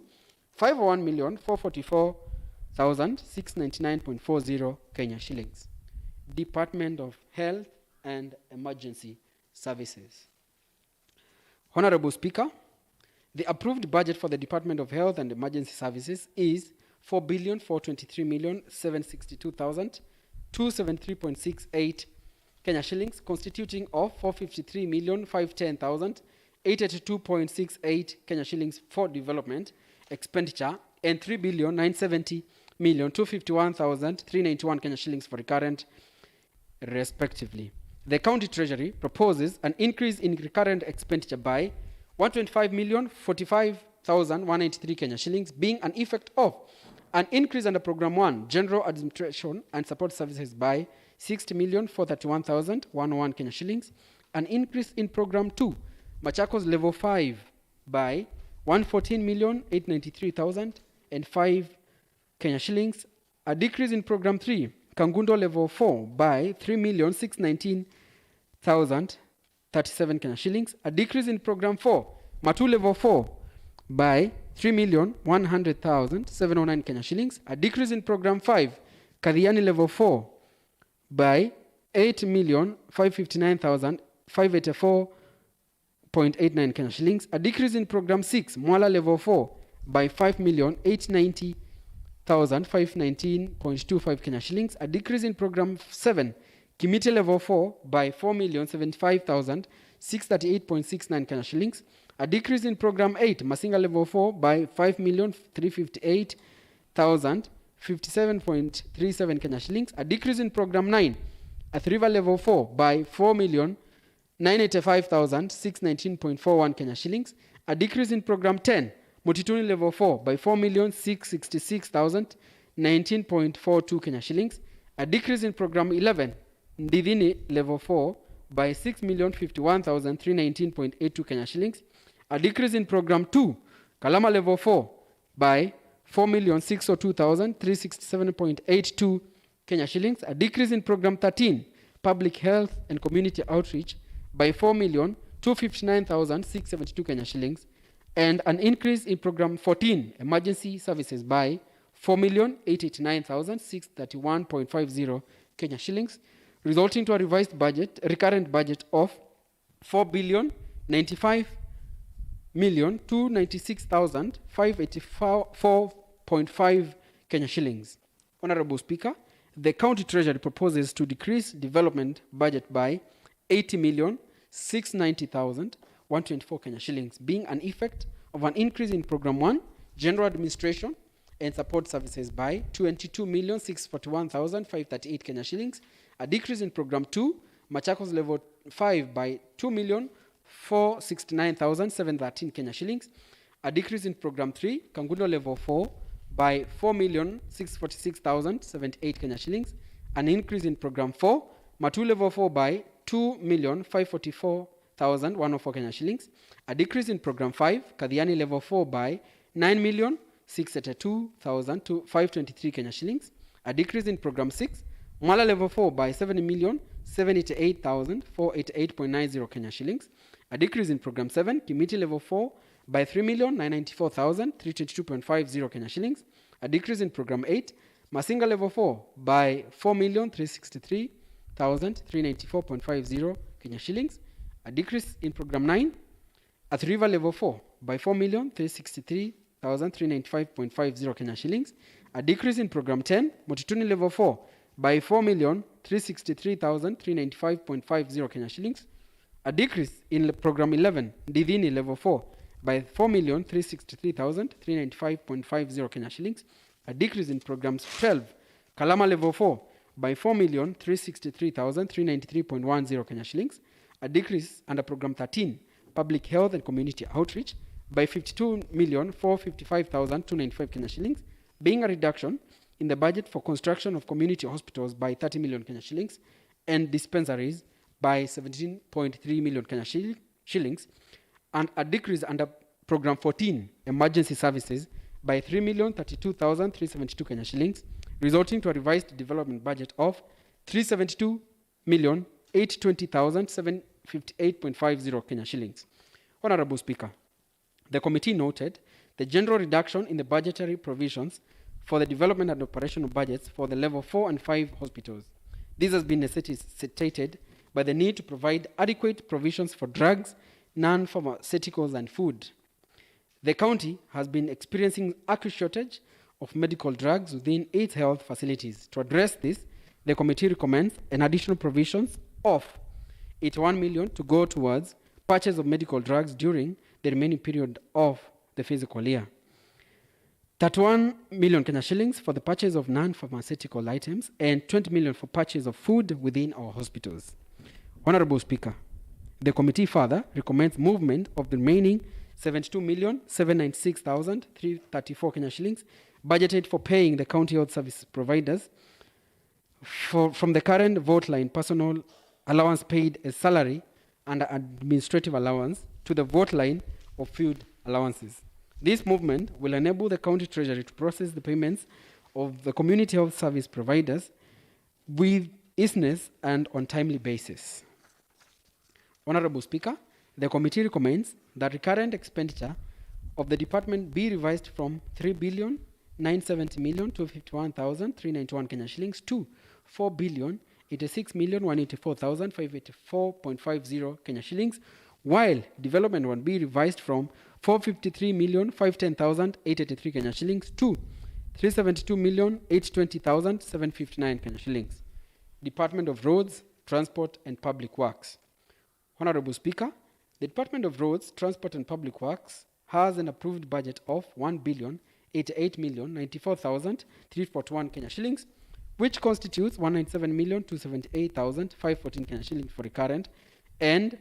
501,444,699.40 Kenya shillings. Department of Health and Emergency Services. Honorable Speaker, the approved budget for the Department of Health and Emergency Services is 4,423,762,273.68 Kenya shillings, constituting of 453,510,882.68 Kenya shillings for development expenditure and 3,970,251,391 Kenya shillings for recurrent, respectively. The County Treasury proposes an increase in recurrent expenditure by 125,045,193 Kenya shillings, being an effect of an increase under Program 1, General Administration and Support Services by 60,431,101 Kenya shillings, an increase in Program 2, Machakos Level 5 by 114,893,005 Kenya shillings, a decrease in Program 3, Kangundo Level 4 by 3,619,037 Kenya shillings, a decrease in Program 4, Matu Level 4 by 3,100,709 Kenya shillings, a decrease in Program 5, Kadhiani Level 4 by 8,559,584.89 Kenya shillings, a decrease in Program 6, Mwala Level 4 by 5,890,519.25 Kenya shillings, a decrease in Program 7, Kimiti Level 4 by 4,075,638.69 Kenya shillings, a decrease in Program 8, Masinga Level 4 by 5,358,057.37 Kenya shillings, a decrease in Program 9, Athi River Level 4 by 4,985,619.41 Kenya shillings, a decrease in Program 10, Mutituni Level 4 by 4,666,019.42 Kenya shillings, a decrease in Program 11, Ndidhini Level 4 by 6,051,319.82 Kenya shillings. A decrease in program 2, Kalama level 4, by 4,602,367.82 Kenya shillings. A decrease in program 13, public health and community outreach, by 4,259,672 Kenya shillings, and an increase in program 14, emergency services, by 4,889,631.50 Kenya shillings, resulting to a revised budget, recurrent budget of 4,095,296,584.5 Kenya shillings. Honorable Speaker, the County Treasury proposes to decrease development budget by 80,690,124 Kenya shillings, being an effect of an increase in Program 1, General Administration and Support Services, by 22,641,538 Kenya shillings, a decrease in Program 2, Machakos Level 5, by 2,469,713 Kenya shillings, a decrease in Program 3, Kangundo Level 4, by 4,646,078 Kenya shillings, an increase in Program 4, Matu Level 4, by 2,544,104 Kenya shillings, a decrease in Program 5, Kadhiani Level 4, by 9,682,523 Kenya shillings, a decrease in Program 6, Mwala Level 4, by 7,788,488.90 Kenya shillings, a decrease in Program 7, Kimiti Level 4, by 3,994,322.50 Kenya shillings, a decrease in Program 8, Masinga Level 4, by 4,363,394.50 Kenya shillings, a decrease in Program 9, Athi River Level 4, by 4,363,395.50 Kenya shillings, a decrease in Program 10, Motituni Level 4, by 4,363,395.50 Kenya shillings, a decrease in Program 11, Ndidhini Level 4, by 4,363,395.50 Kenya shillings, a decrease in Programs 12, Kalama Level 4, by 4,363,393.10 Kenya shillings, a decrease under Program 13, Public Health and Community Outreach, by 52,455,295 Kenya shillings, being a reduction in the budget for construction of community hospitals by 30 million Kenya shillings and dispensaries by 17.3 million Kenya shillings, and a decrease under Program 14, Emergency Services, by 3,032,372 Kenya shillings, resulting to a revised development budget of 372,820,758.50 Kenya shillings. Honorable Speaker, the committee noted the general reduction in the budgetary provisions for the development and operational budgets for the level 4 and 5 hospitals. This has been necessitated by the need to provide adequate provisions for drugs, non-pharmaceuticals, and food. The county has been experiencing acute shortage of medical drugs within its health facilities. To address this, the committee recommends an additional provisions of 81 million to go towards purchase of medical drugs during the remaining period of the fiscal year. 31 million Kenya shillings for the purchase of non-pharmaceutical items and 20 million for purchase of food within our hospitals. Honorable Speaker, the committee further recommends movement of the remaining 72,796,334 Kenya shillings budgeted for paying the county health service providers from the current vote line personal allowance paid as salary and administrative allowance to the vote line of food allowances. This movement will enable the county treasury to process the payments of the community health service providers with easiness and on timely basis. Honorable Speaker, the committee recommends that recurrent expenditure of the department be revised from 3,970,251,391 Kenya shillings to 4,086,184,584.50 Kenya shillings, while development one be revised from 453,510,883 Kenya shillings to 372,820,759 Kenya shillings. Department of Roads, Transport and Public Works. Honorable Speaker, the Department of Roads, Transport and Public Works has an approved budget of 1,088,094,341 Kenya shillings, which constitutes 197,278,514 Kenya shillings for recurrent and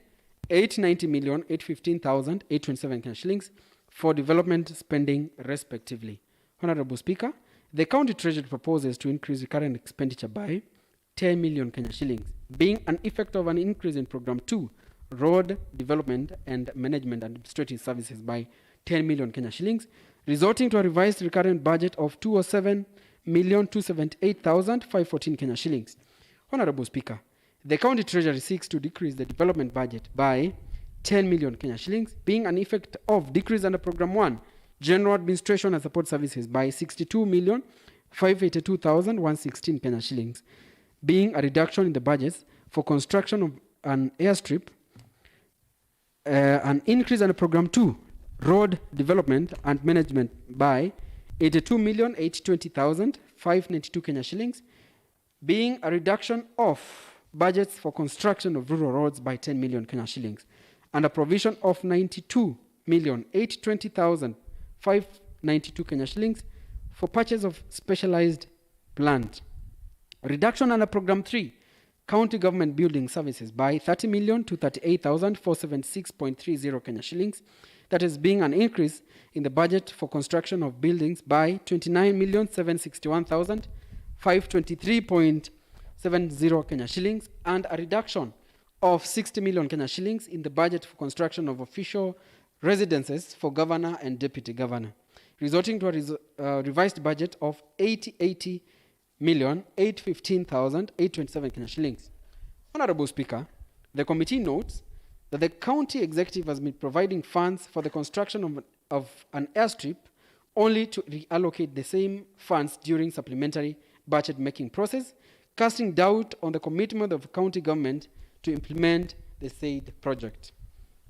890,815,827 Kenya shillings for development spending, respectively. Honorable Speaker, the County Treasury proposes to increase recurrent expenditure by 10 million Kenya shillings, being an effect of an increase in Program 2, Road Development and Management Administrative Services by 10 million Kenya shillings, resulting to a revised recurrent budget of 207,278,514 Kenya shillings. Honorable Speaker, the County Treasury seeks to decrease the development budget by 10 million Kenya shillings, being an effect of decrease under Program 1, General Administration and Support Services by 62,582,116 Kenya shillings, being a reduction in the budgets for construction of an airstrip, an increase under Program 2, Road Development and Management by 82,820,592 Kenya shillings, being a reduction of budgets for construction of rural roads by 10 million Kenya shillings, and a provision of 92,820,592 Kenya shillings for purchase of specialized plant. Reduction under Program 3, County Government Building Services by 30 million to 38,476.30 Kenya shillings. That is being an increase in the budget for construction of buildings by 29,761,523.70 Kenya shillings, and a reduction of 60 million Kenya shillings in the budget for construction of official residences for governor and deputy governor, resulting to a revised budget of 80,815,827 Kenya shillings. Honorable Speaker, the committee notes that the county executive has been providing funds for the construction of an airstrip only to reallocate the same funds during supplementary budget making process, casting doubt on the commitment of county government to implement the said project.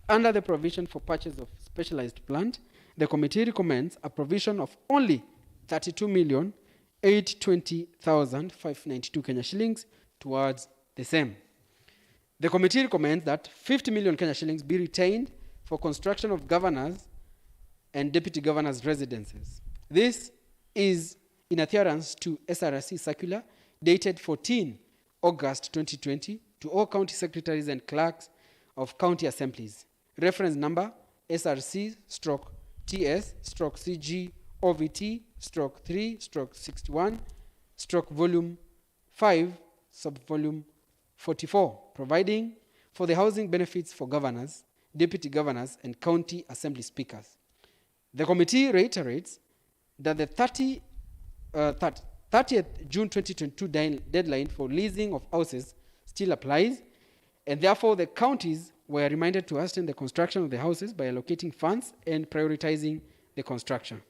Under the provision for purchase of specialized plant, the committee recommends a provision of only 32,820,592 Kenya shillings towards the same. The committee recommends that 50 million Kenya shillings be retained for construction of governors and deputy governors' residences. This is in adherence to SRC circular dated 14 August 2020 to all county secretaries and clerks of county assemblies. Reference number SRC/TS/CG/OVT/3/61/volume 5 subvolume 44, providing for the housing benefits for governors, deputy governors, and county assembly speakers. The committee reiterates that the 30th June 2022 deadline for leasing of houses still applies, and therefore the counties were reminded to hasten the construction of the houses by allocating funds and prioritizing the construction.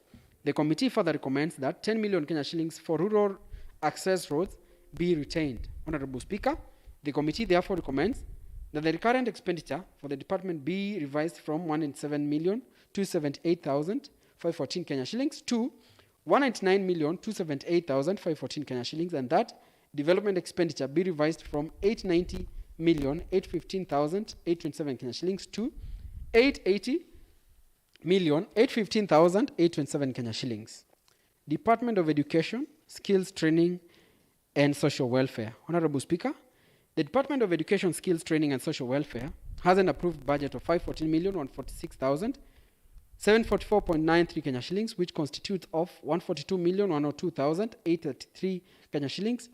The committee further recommends that 10 million Kenya shillings for rural access roads be retained. Honorable Speaker, the committee therefore recommends that the recurrent expenditure for the department be revised from 107,278,514 Kenya shillings to 199,278,514 Kenya shillings, and that development expenditure be revised from 890,815,827 Kenya shillings to 880,815,827 Kenya shillings. Department of Education, Skills Training and Social Welfare. Honorable Speaker, the Department of Education, Skills Training and Social Welfare has an approved budget of 514,146,744.93 Kenya shillings, which constitutes of 142,102,833 Kenya shillings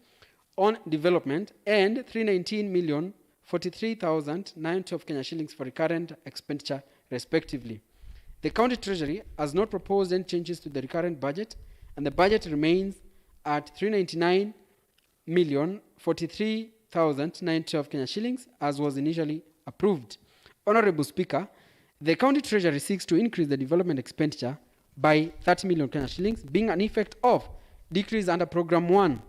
on development and 319,043,912 Kenya shillings for recurrent expenditure, respectively. The County Treasury has not proposed any changes to the recurrent budget, and the budget remains at 399,043,912 Kenya shillings, as was initially approved. Honorable Speaker, the County Treasury seeks to increase the development expenditure by 30 million Kenya shillings, being an effect of decrease under Program 1,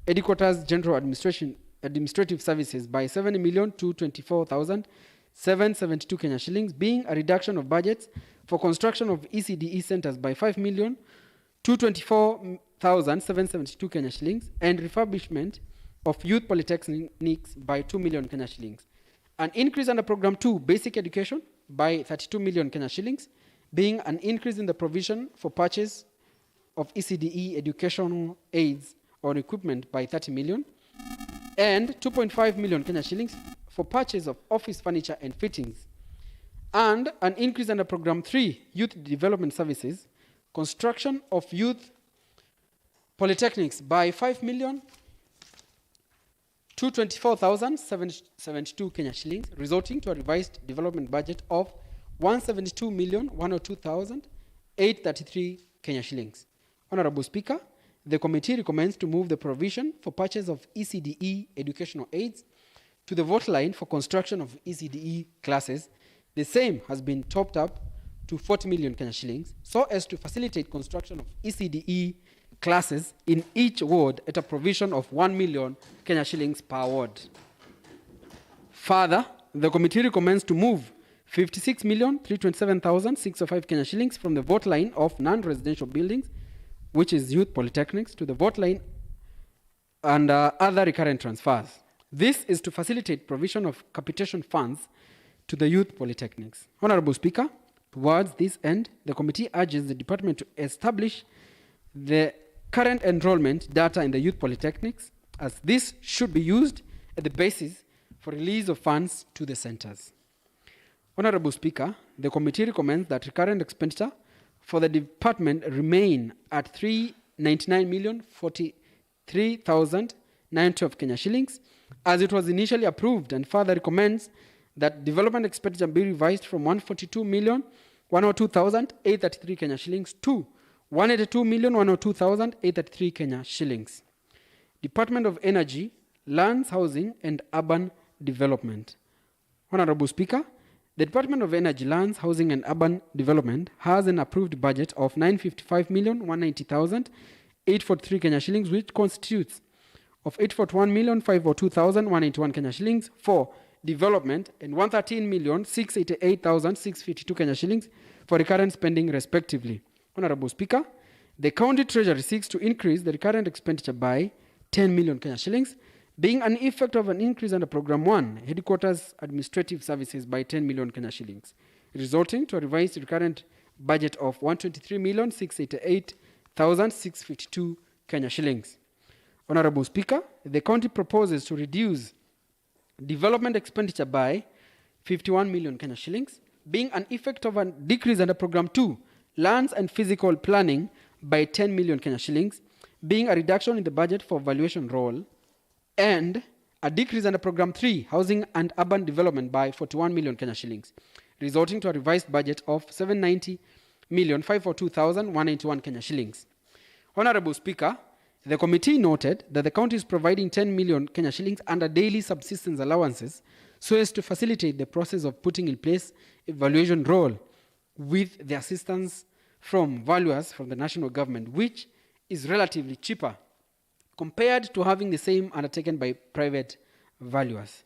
Headquarters General Administrative Services by 7,224,772 Kenya shillings, being a reduction of budgets for construction of ECDE centers by 5,224,772 Kenya shillings, and refurbishment of youth polytechnics by 2 million Kenya shillings. An increase under Program 2, Basic Education, by 32 million Kenya shillings, being an increase in the provision for purchase of ECDE educational aids or equipment by 30 million, and 2.5 million Kenya shillings for purchase of office furniture and fittings, and an increase under Program 3, Youth Development Services, construction of youth polytechnics by 5 million, 224,772 Kenya shillings, resulting to a revised development budget of 172,102,833 Kenya shillings. Honorable Speaker, the committee recommends to move the provision for purchase of ECDE educational aids to the vote line for construction of ECDE classes. The same has been topped up to 40 million Kenya shillings so as to facilitate construction of ECDE classes in each ward at a provision of 1 million Kenya shillings per ward. Further, the committee recommends to move 56,327,605 Kenya shillings from the vote line of non-residential buildings, which is youth polytechnics, to the vote line and other recurrent transfers. This is to facilitate provision of capitation funds to the youth polytechnics. Honorable Speaker, towards this end, the committee urges the department to establish the current enrollment data in the youth polytechnics, as this should be used as the basis for release of funds to the centers. Honorable Speaker, the committee recommends that recurrent expenditure for the department remain at 399,043,912 Kenya shillings, as it was initially approved, and further recommends that development expenditure be revised from 142,102,833 Kenya shillings to 182,102,833 Kenya shillings. Department of Energy, Lands, Housing and Urban Development. Honorable Speaker, the Department of Energy, Lands, Housing and Urban Development has an approved budget of 955,190,843 Kenya shillings, which constitutes of 841,502,181 Kenya shillings for development and 113,688,652 Kenya shillings for recurrent spending respectively. Honorable Speaker, the county treasury seeks to increase the recurrent expenditure by 10 million Kenya shillings, being an effect of an increase under Program 1, Headquarters Administrative Services by 10 million Kenya shillings, resulting to a revised recurrent budget of 123,688,652 Kenya shillings. Honorable Speaker, the county proposes to reduce development expenditure by 51 million Kenya shillings, being an effect of a decrease under Program 2, Lands and Physical Planning by 10 million Kenya shillings, being a reduction in the budget for valuation role, and a decrease under Program 3, Housing and Urban Development by 41 million Kenya shillings, resulting to a revised budget of 790,542,191 Kenya shillings. Honorable Speaker, the committee noted that the county is providing 10 million Kenya shillings under daily subsistence allowances so as to facilitate the process of putting in place a valuation role with the assistance from valuers from the national government, which is relatively cheaper compared to having the same undertaken by private valuers.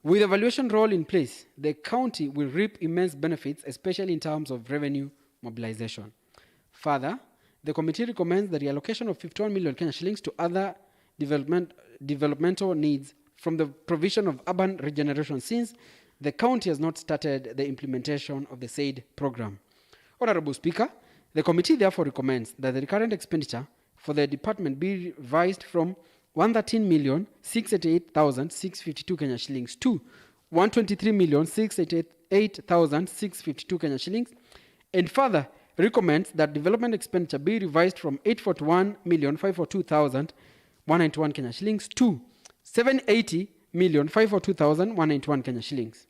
With a valuation role in place, the county will reap immense benefits, especially in terms of revenue mobilization. Further, the committee recommends the reallocation of 51 million Kenya shillings to other developmental needs from the provision of urban regeneration, since the county has not started the implementation of the said program. Honorable Speaker, the committee therefore recommends that the recurrent expenditure for the department be revised from 113,688,652 Kenya shillings to 123,688,652 Kenya shillings, and further recommends that development expenditure be revised from 841,542,191 Kenya shillings to 780,542,191 Kenya shillings.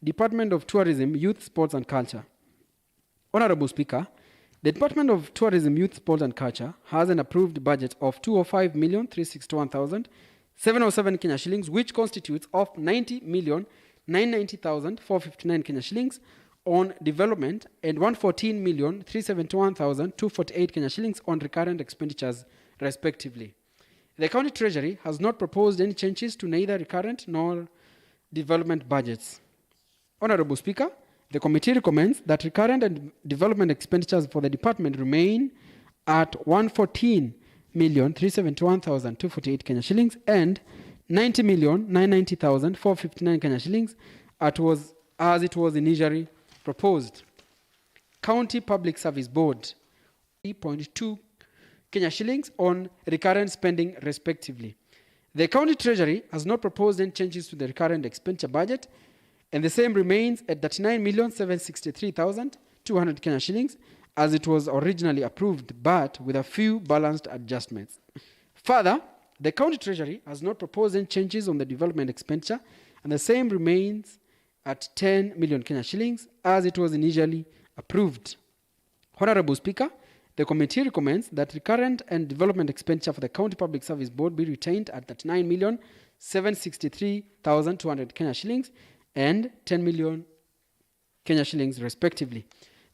Department of Tourism, Youth, Sports and Culture. Honorable Speaker, the Department of Tourism, Youth, Sports and Culture has an approved budget of 205,361,707 Kenya shillings, which constitutes of 90,990,459 Kenya shillings on development and 114,371,248 Kenya shillings on recurrent expenditures, respectively. The county treasury has not proposed any changes to neither recurrent nor development budgets. Honorable Speaker, the committee recommends that recurrent and development expenditures for the department remain at 114,371,248 Kenya shillings and 90,990,459 Kenya shillings as it was initially proposed. County Public Service Board, 3.2 Kenya shillings on recurrent spending, respectively. The county treasury has not proposed any changes to the recurrent expenditure budget, and the same remains at 39,763,200 Kenya shillings as it was originally approved, but with a few balanced adjustments. Further, the county treasury has not proposed any changes on the development expenditure, and the same remains at 10 million Kenya shillings as it was initially approved. Honorable Speaker, the committee recommends that recurrent and development expenditure for the County Public Service Board be retained at 39,763,200 Kenya shillings and 10 million Kenya shillings respectively.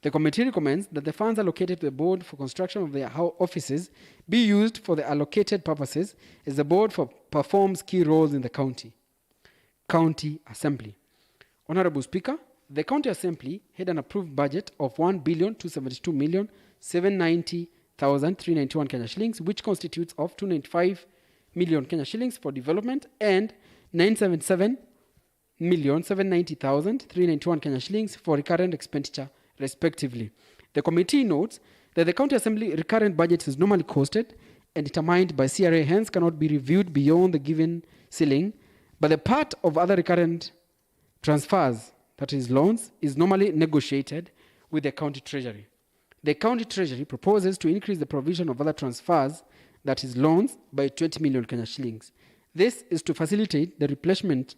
The committee recommends that the funds allocated to the board for construction of their offices be used for the allocated purposes as the board performs key roles in the county. County Assembly. Honorable Speaker, the County Assembly had an approved budget of 1,272,790,391 Kenya shillings, which constitutes of 295 million Kenya shillings for development and 977,790,391 Kenya shillings for recurrent expenditure, respectively. The committee notes that the County Assembly recurrent budget is normally costed and determined by CRA, hence cannot be reviewed beyond the given ceiling, but the part of other recurrent transfers, that is loans, is normally negotiated with the county treasury. The county treasury proposes to increase the provision of other transfers, that is loans, by 20 million Kenya shillings. This is to facilitate the replenishment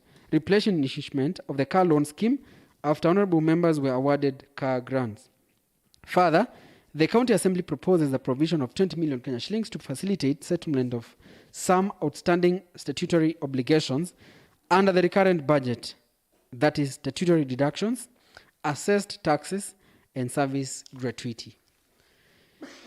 of the car loan scheme after honorable members were awarded car grants. Further, the County Assembly proposes the provision of 20 million Kenya shillings to facilitate settlement of some outstanding statutory obligations under the recurrent budget, that is statutory deductions, assessed taxes, and service gratuity.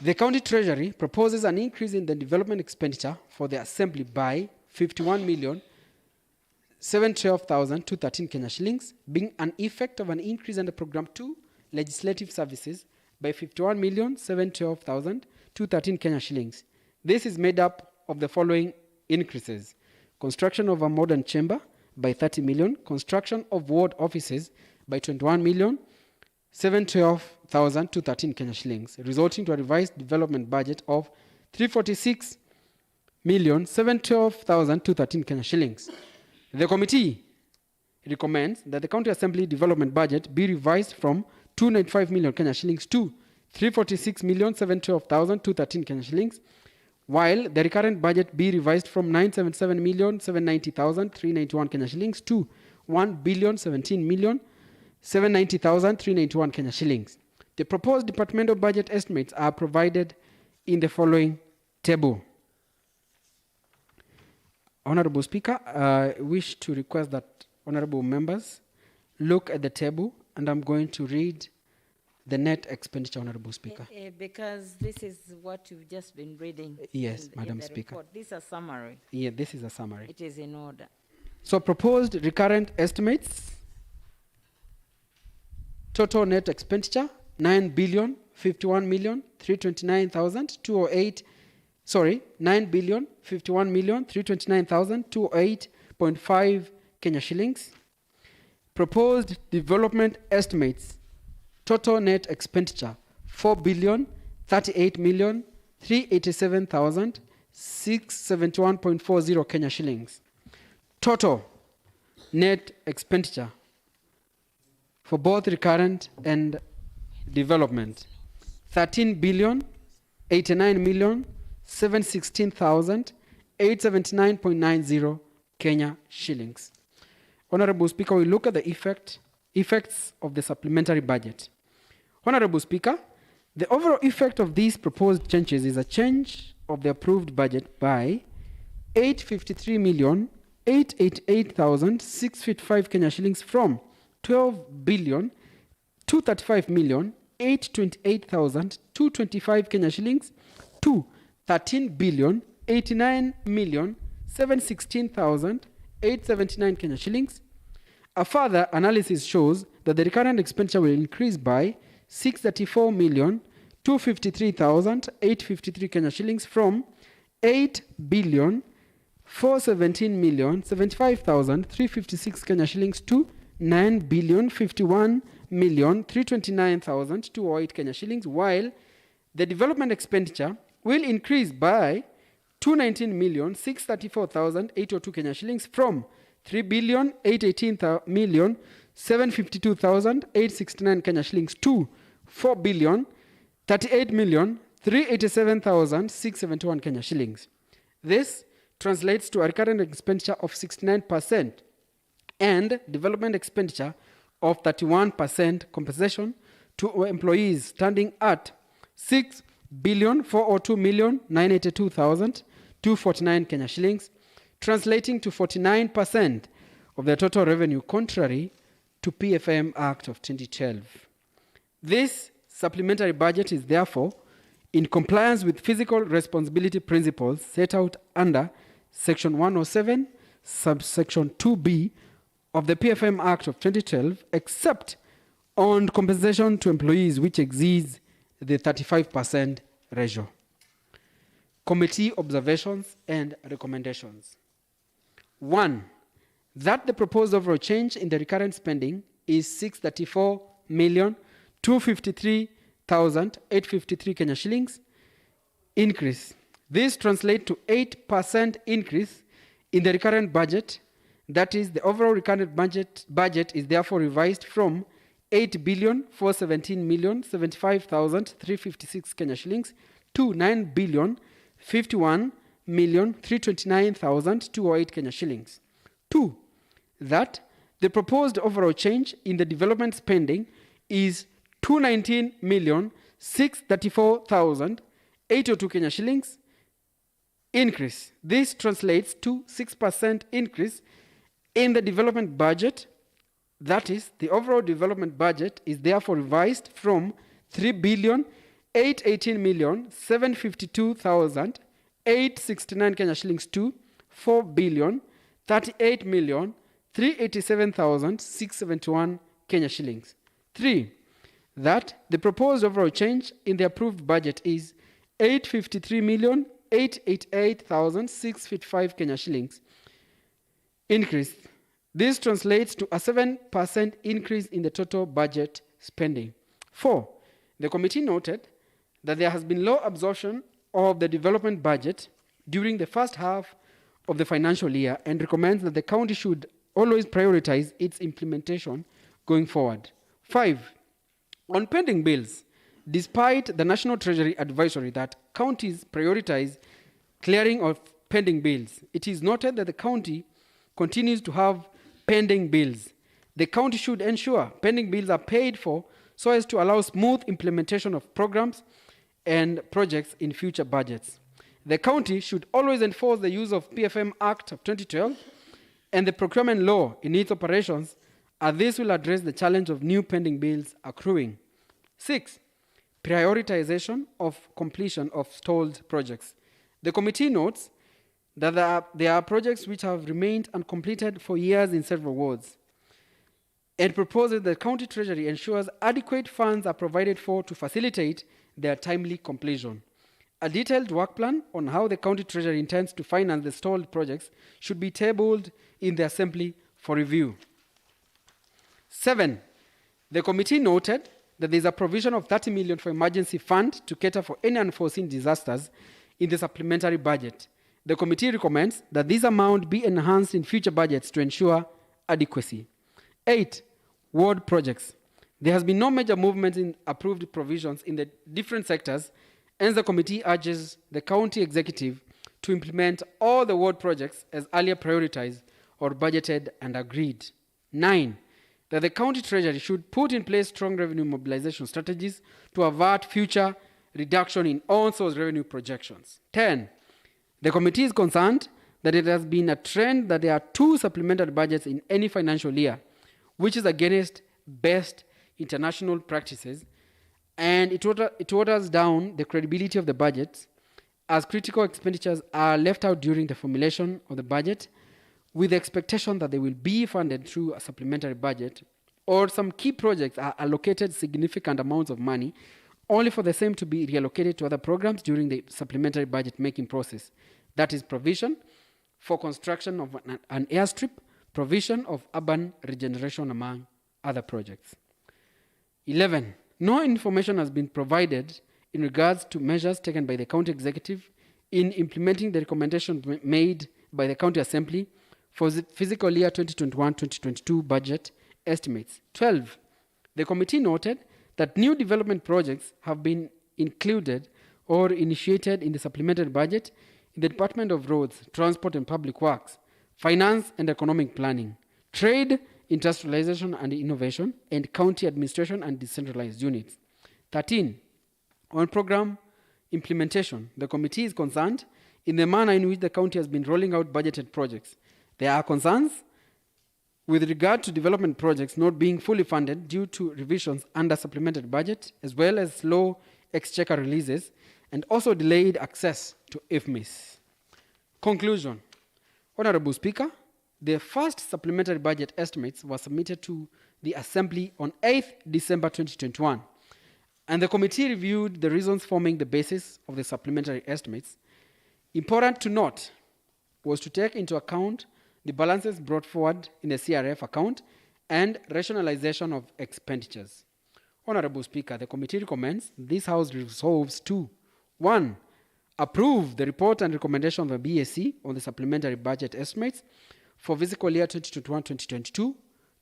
The County Treasury proposes an increase in the development expenditure for the Assembly by 51,712,213 Kenya shillings, being an effect of an increase under Program 2 Legislative Services by 51,712,213 Kenya shillings. This is made up of the following increases: construction of a modern chamber by 30 million, construction of ward offices by 21,712,213 Kenya shillings, resulting to a revised development budget of 346,712,213 Kenya shillings. The committee recommends that the County Assembly development budget be revised from 295 million Kenya shillings to 346,712,213 Kenya shillings, while the recurrent budget be revised from 977,790,391 Kenya shillings to 1,017,790,391 Kenya shillings. The proposed departmental budget estimates are provided in the following table. Honorable Speaker, I wish to request that honorable members look at the table, and I'm going to read the net expenditure, Honorable Speaker. Because this is what you've just been reading. Yes, in Madam the Speaker. report. This is a summary. Yeah, this is a summary. It is in order. So proposed recurrent estimates, total net expenditure, 9,051,329,208, 9,051,329,208.5 Kenya shillings. Proposed development estimates, total net expenditure, 4,038,387,671.40 Kenya shillings. Total net expenditure for both recurrent and development, 13,089,716,879.90 Kenya shillings. Honorable Speaker, we look at the effects of the supplementary budget. Honorable Speaker, the overall effect of these proposed changes is a change of the approved budget by 853,888,655 Kenya shillings from 12,235,828,225 Kenya shillings to 13,089,716,879 Kenya shillings. A further analysis shows that the recurrent expenditure will increase by 634,253,853 Kenya shillings from 8,417,075,356 Kenya shillings to 9,051,329,208 Kenya shillings, while the development expenditure will increase by 219,634,802 Kenya shillings from 3,818,752,869 Kenya shillings to 4,038,387,671 Kenya shillings. This translates to a recurrent expenditure of 69% and development expenditure of 31% compensation to employees standing at 6,402,982,249 Kenya shillings, translating to 49% of the total revenue, contrary to PFM Act of 2012. This supplementary budget is therefore in compliance with fiscal responsibility principles set out under Section 107, subsection 2B of the PFM Act of 2012, except on compensation to employees which exceeds the 35% ratio. Committee observations and recommendations. 1. That the proposed overall change in the recurrent spending is 634,253,853 Kenya shillings increase. This translates to 8% increase in the recurrent budget. That is, the overall recurrent budget is therefore revised from 8,417,075,356 Kenya shillings to 9,051,329,208 Kenya shillings. 2. That the proposed overall change in the development spending is 219,634,802 Kenya shillings increase. This translates to 6% increase in the development budget. That is, the overall development budget is therefore revised from 3,818,752,869 Kenya shillings to 4,038,387,671 Kenya shillings. 3. That the proposed overall change in the approved budget is 853,888,655 Kenya shillings increase. This translates to a 7% increase in the total budget spending. 4. The committee noted that there has been low absorption of the development budget during the first half of the financial year and recommends that the county should always prioritize its implementation going forward. 5. On pending bills, despite the National Treasury advisory that counties prioritize clearing of pending bills, it is noted that the county continues to have pending bills. The county should ensure pending bills are paid for so as to allow smooth implementation of programs and projects in future budgets. The county should always enforce the use of PFM Act of 2012 and the procurement law in its operations, as this will address the challenge of new pending bills accruing. 6. Prioritization of completion of stalled projects. The committee notes that there are projects which have remained uncompleted for years in several wards, and proposes that the county treasury ensures adequate funds are provided for to facilitate their timely completion. A detailed work plan on how the county treasury intends to finance the stalled projects should be tabled in the assembly for review. 7. The committee noted that there is a provision of 30 million for emergency fund to cater for any unforeseen disasters in the supplementary budget. The committee recommends that this amount be enhanced in future budgets to ensure adequacy. 8. Ward projects. There has been no major movement in approved provisions in the different sectors, and the committee urges the county executive to implement all the ward projects as earlier prioritized or budgeted and agreed. 9. That the county treasury should put in place strong revenue mobilization strategies to avert future reduction in on-source revenue projections. 10. The committee is concerned that it has been a trend that there are 2 supplementary budgets in any financial year, which is against best international practices, and it waters down the credibility of the budget as critical expenditures are left out during the formulation of the budget with the expectation that they will be funded through a supplementary budget, or some key projects are allocated significant amounts of money only for the same to be reallocated to other programs during the supplementary budget making process. That is provision for construction of an airstrip, provision of urban regeneration, among other projects. 11. No information has been provided in regards to measures taken by the county executive in implementing the recommendations made by the county assembly for the fiscal year 2021-2022 budget estimates. 12. The committee noted that new development projects have been included or initiated in the supplementary budget in the Department of Roads, Transport and Public Works, Finance and Economic Planning, Trade, Industrialization and Innovation, and County Administration and Decentralized Units. 13. On program implementation, the committee is concerned in the manner in which the county has been rolling out budgeted projects. There are concerns with regard to development projects not being fully funded due to revisions under supplemented budget, as well as slow exchequer releases, and also delayed access to IFMIS. Conclusion. Honorable Speaker, the first supplementary budget estimates were submitted to the Assembly on 8th December 2021, and the committee reviewed the reasons forming the basis of the supplementary estimates. Important to note was to take into account the balances brought forward in the CRF account and rationalization of expenditures. Honorable Speaker, the committee recommends this House resolves to 1. Approve the report and recommendation of the BSC on the supplementary budget estimates for fiscal year 2021-2022.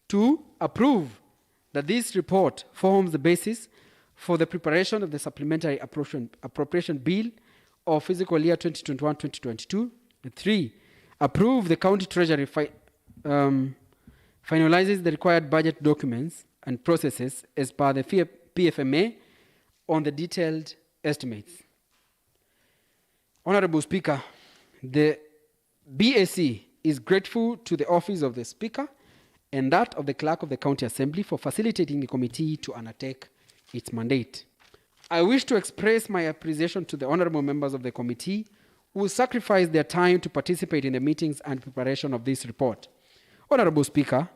2. Approve that this report forms the basis for the preparation of the supplementary appropriation bill of fiscal year 2021-2022. 3. Approve the county treasury finalizes the required budget documents and processes as per the PFMA on the detailed estimates. Honorable Speaker, the BAC is grateful to the office of the Speaker and that of the Clerk of the County Assembly for facilitating the committee to undertake its mandate. I wish to express my appreciation to the honorable members of the committee who sacrificed their time to participate in the meetings and preparation of this report. Honorable Speaker,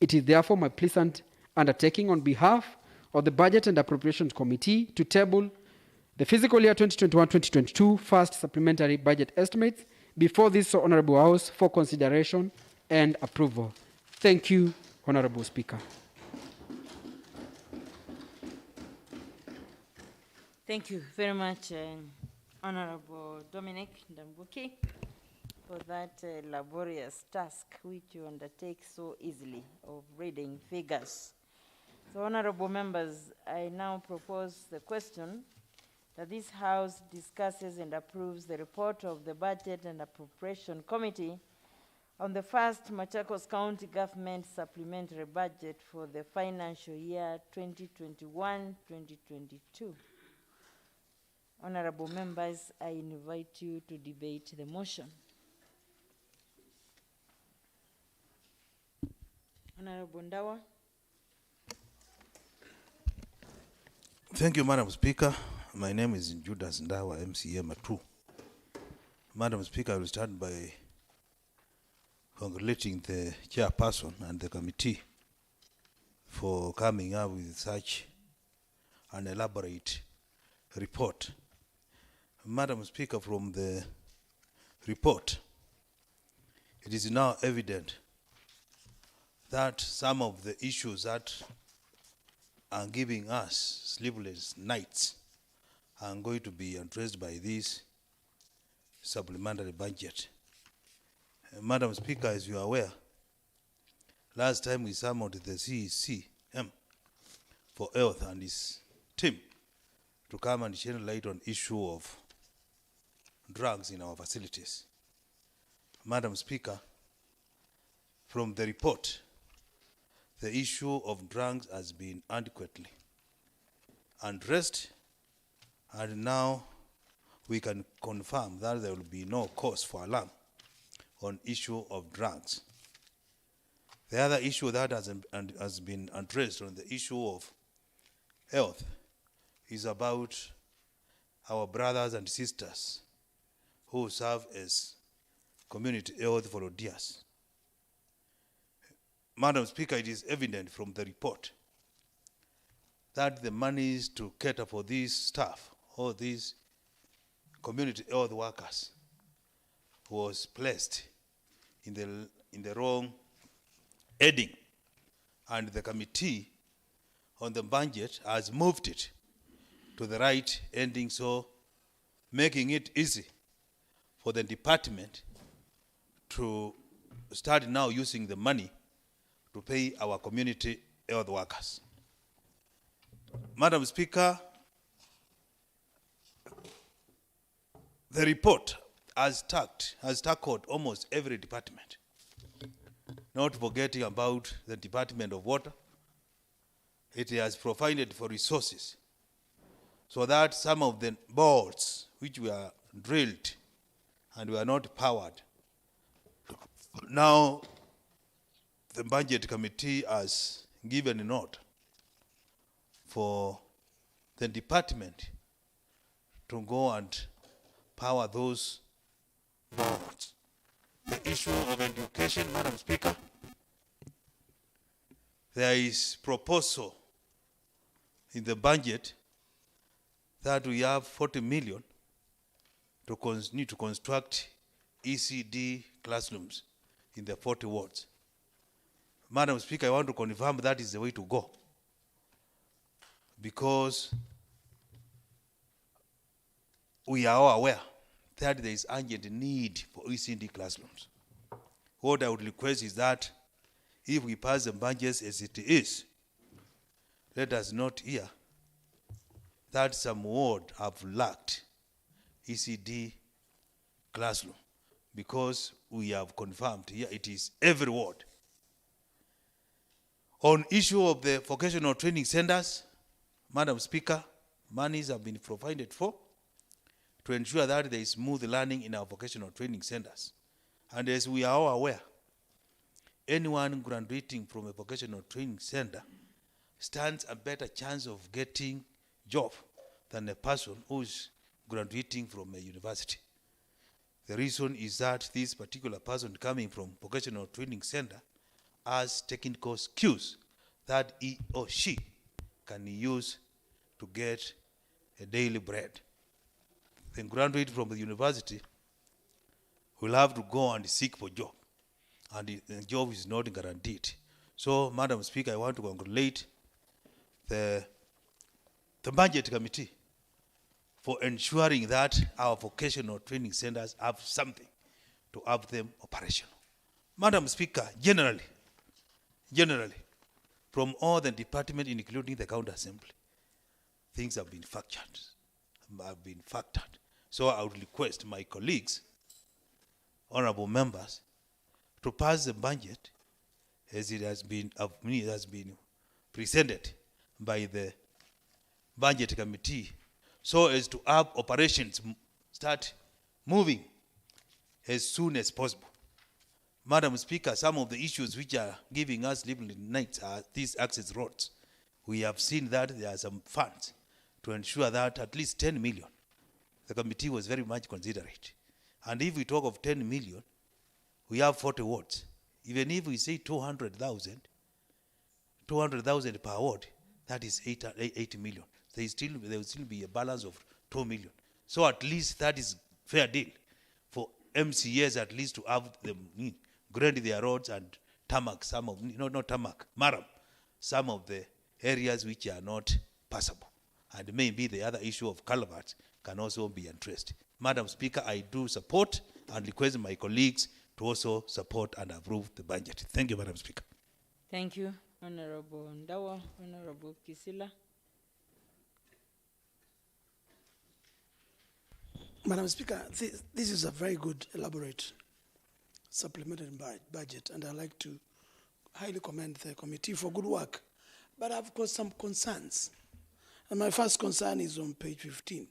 it is therefore my pleasant undertaking on behalf of the Budget and Appropriations Committee to table the fiscal year 2021-2022 first supplementary budget estimates before this honorable House for consideration and approval. Thank you, Honorable Speaker. Thank you very much, Honorable Dominic Ndambuki, for that laborious task which you undertake so easily of reading figures. So, honorable members, I now propose the question that this House discusses and approves the report of the Budget and Appropriation Committee on the first Machakos County Government Supplementary Budget for the financial year 2021-2022. Honorable members, I invite you to debate the motion. Honorable Ndawa. Thank you, Madam Speaker. My name is Judas Ndawa, MCA Matu. Madam Speaker, I will start by congratulating the chairperson and the committee for coming up with such an elaborate report. Madam Speaker, from the report, it is now evident that some of the issues that are giving us sleepless nights are going to be addressed by this supplementary budget. Madam Speaker, as you are aware, last time we summoned the CECM for Health and his team to come and shed light on issue of drugs in our facilities. Madam Speaker, from the report, the issue of drugs has been adequately addressed, and now we can confirm that there will be no cause for alarm on issue of drugs. The other issue that has been addressed on the issue of health is about our brothers and sisters who serve as community health volunteers. Madam Speaker, it is evident from the report that the monies to cater for these staff or these community health workers was placed in the wrong heading, and the committee on the budget has moved it to the right ending, so making it easy for the department to start now using the money to pay our community health workers. Madam Speaker, the report has tackled almost every department. Not forgetting about the Department of Water. It has provided for resources so that some of the boards which were drilled and were not powered, now the budget committee has given a note for the department to go and power those boards. The issue of education, Madam Speaker, there is proposal in the budget that we have 40 million to continue to construct ECD classrooms in the 40 wards. Madam Speaker, I want to confirm that is the way to go, because we are all aware that there is urgent need for ECD classrooms. What I would request is that if we pass the budget as it is, let us not hear that some ward have lacked ECD classroom, because we have confirmed here it is every ward. On issue of the vocational training centers, Madam Speaker, monies have been provided for to ensure that there is smooth learning in our vocational training centers. And as we are all aware, anyone graduating from a vocational training center stands a better chance of getting job than a person who is graduating from a university. The reason is that this particular person coming from vocational training center has technical skills that he or she can use to get a daily bread. The graduate from the university will have to go and seek for job, and the job is not guaranteed. So, Madam Speaker, I want to congratulate the budget committee for ensuring that our vocational training centers have something to have them operational. Madam Speaker, generally, from all the departments, including the county assembly, things have been factored. So I would request my colleagues, honorable members, to pass the budget as it has been presented by the budget committee, so as to have operations start moving as soon as possible. Madam Speaker, some of the issues which are giving us sleepless nights are these access roads. We have seen that there are some funds to ensure that at least 10 million. The committee was very much considerate. And if we talk of 10 million, we have 40 wards. Even if we say 200,000 per ward, that is 80 million. There will still be a balance of 2 million. So at least that is fair deal for MCAs at least to have them grade their roads and tarmac, maram, some of the areas which are not passable. And maybe the other issue of culverts can also be addressed. Madam Speaker, I do support and request my colleagues to also support and approve the budget. Thank you, Madam Speaker. Thank you, Honorable Ndawa. Honorable Kisila. Madam Speaker, this is a very good, elaborate supplementary budget, and I'd like to highly commend the committee for good work. But I've got some concerns. And my first concern is on page 15.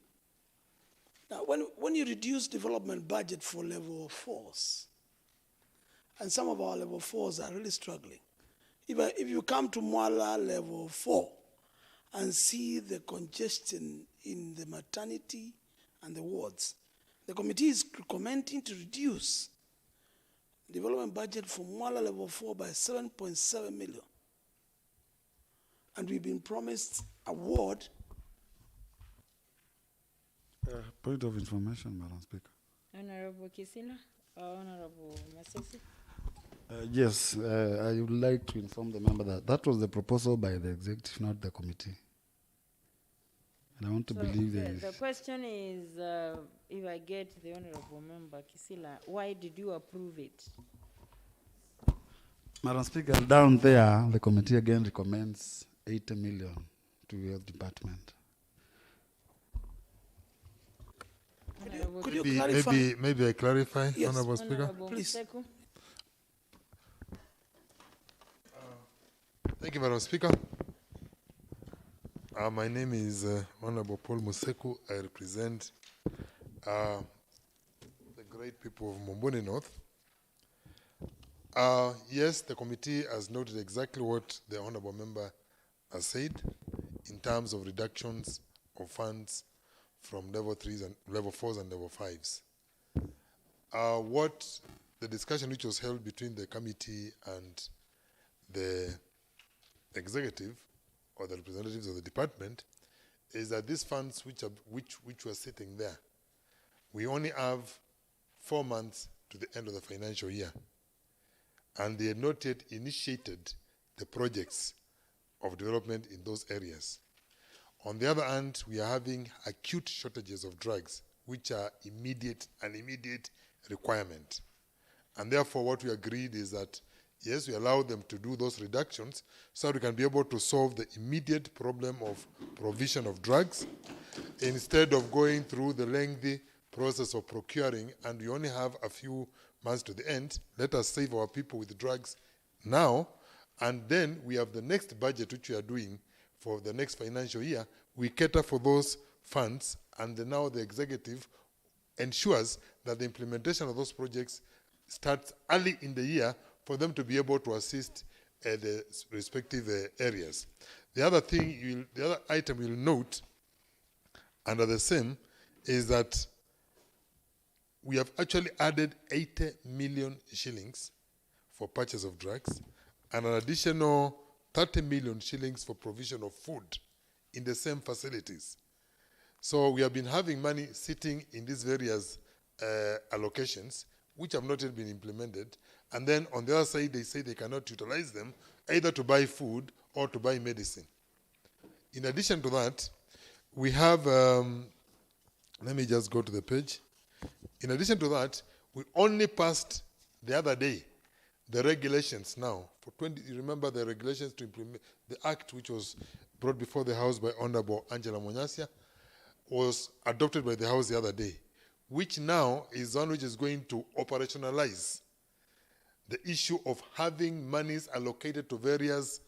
Now, when you reduce development budget for level 4s, and some of our level 4s are really struggling. If you come to Mwala level 4 and see the congestion in the maternity and the wards, the committee is recommending to reduce development budget for Mwala level 4 by 7.7 million. And we've been promised a ward. Point of information, Madam Speaker. Honorable Kisila or Honorable Masisi? Yes, I would like to inform the member that that was the proposal by the executive, not the committee. And I want to believe the question is, if I get the Honorable Member Kisila, why did you approve it? Madam Speaker, down there, the committee again recommends 80 million to your department. Could you Maybe, clarify? maybe I clarify, Yes. Honorable Speaker. Honorable Please. Museku. Thank you, Madam Speaker. My name is Honorable Paul Museku. I represent the great people of Momboni North. Yes, the committee has noted exactly what the Honorable Member has said in terms of reductions of funds from level 3s and level 4s and level 5s. What the discussion which was held between the committee and the executive or the representatives of the department is that these funds which were sitting there, we only have 4 months to the end of the financial year, and they had not yet initiated the projects of development in those areas. On the other hand, we are having acute shortages of drugs, which are an immediate requirement. And therefore, what we agreed is that, yes, we allow them to do those reductions so that we can be able to solve the immediate problem of provision of drugs instead of going through the lengthy process of procuring, and we only have a few months to the end. Let us save our people with drugs now, and then we have the next budget which we are doing for the next financial year. We cater for those funds, and now the executive ensures that the implementation of those projects starts early in the year for them to be able to assist the respective areas. The other item you'll note under the same is that we have actually added 80 million shillings for purchase of drugs and an additional 30 million shillings for provision of food in the same facilities. So we have been having money sitting in these various allocations which have not yet been implemented, and then on the other side they say they cannot utilize them either to buy food or to buy medicine. In addition to that, we have, let me just go to the page. In addition to that, we only passed the other day the regulations now for 20, you remember the regulations to implement the act which was brought before the House by Honorable Angela Monyasia, was adopted by the House the other day, which now is one which is going to operationalize the issue of having monies allocated to various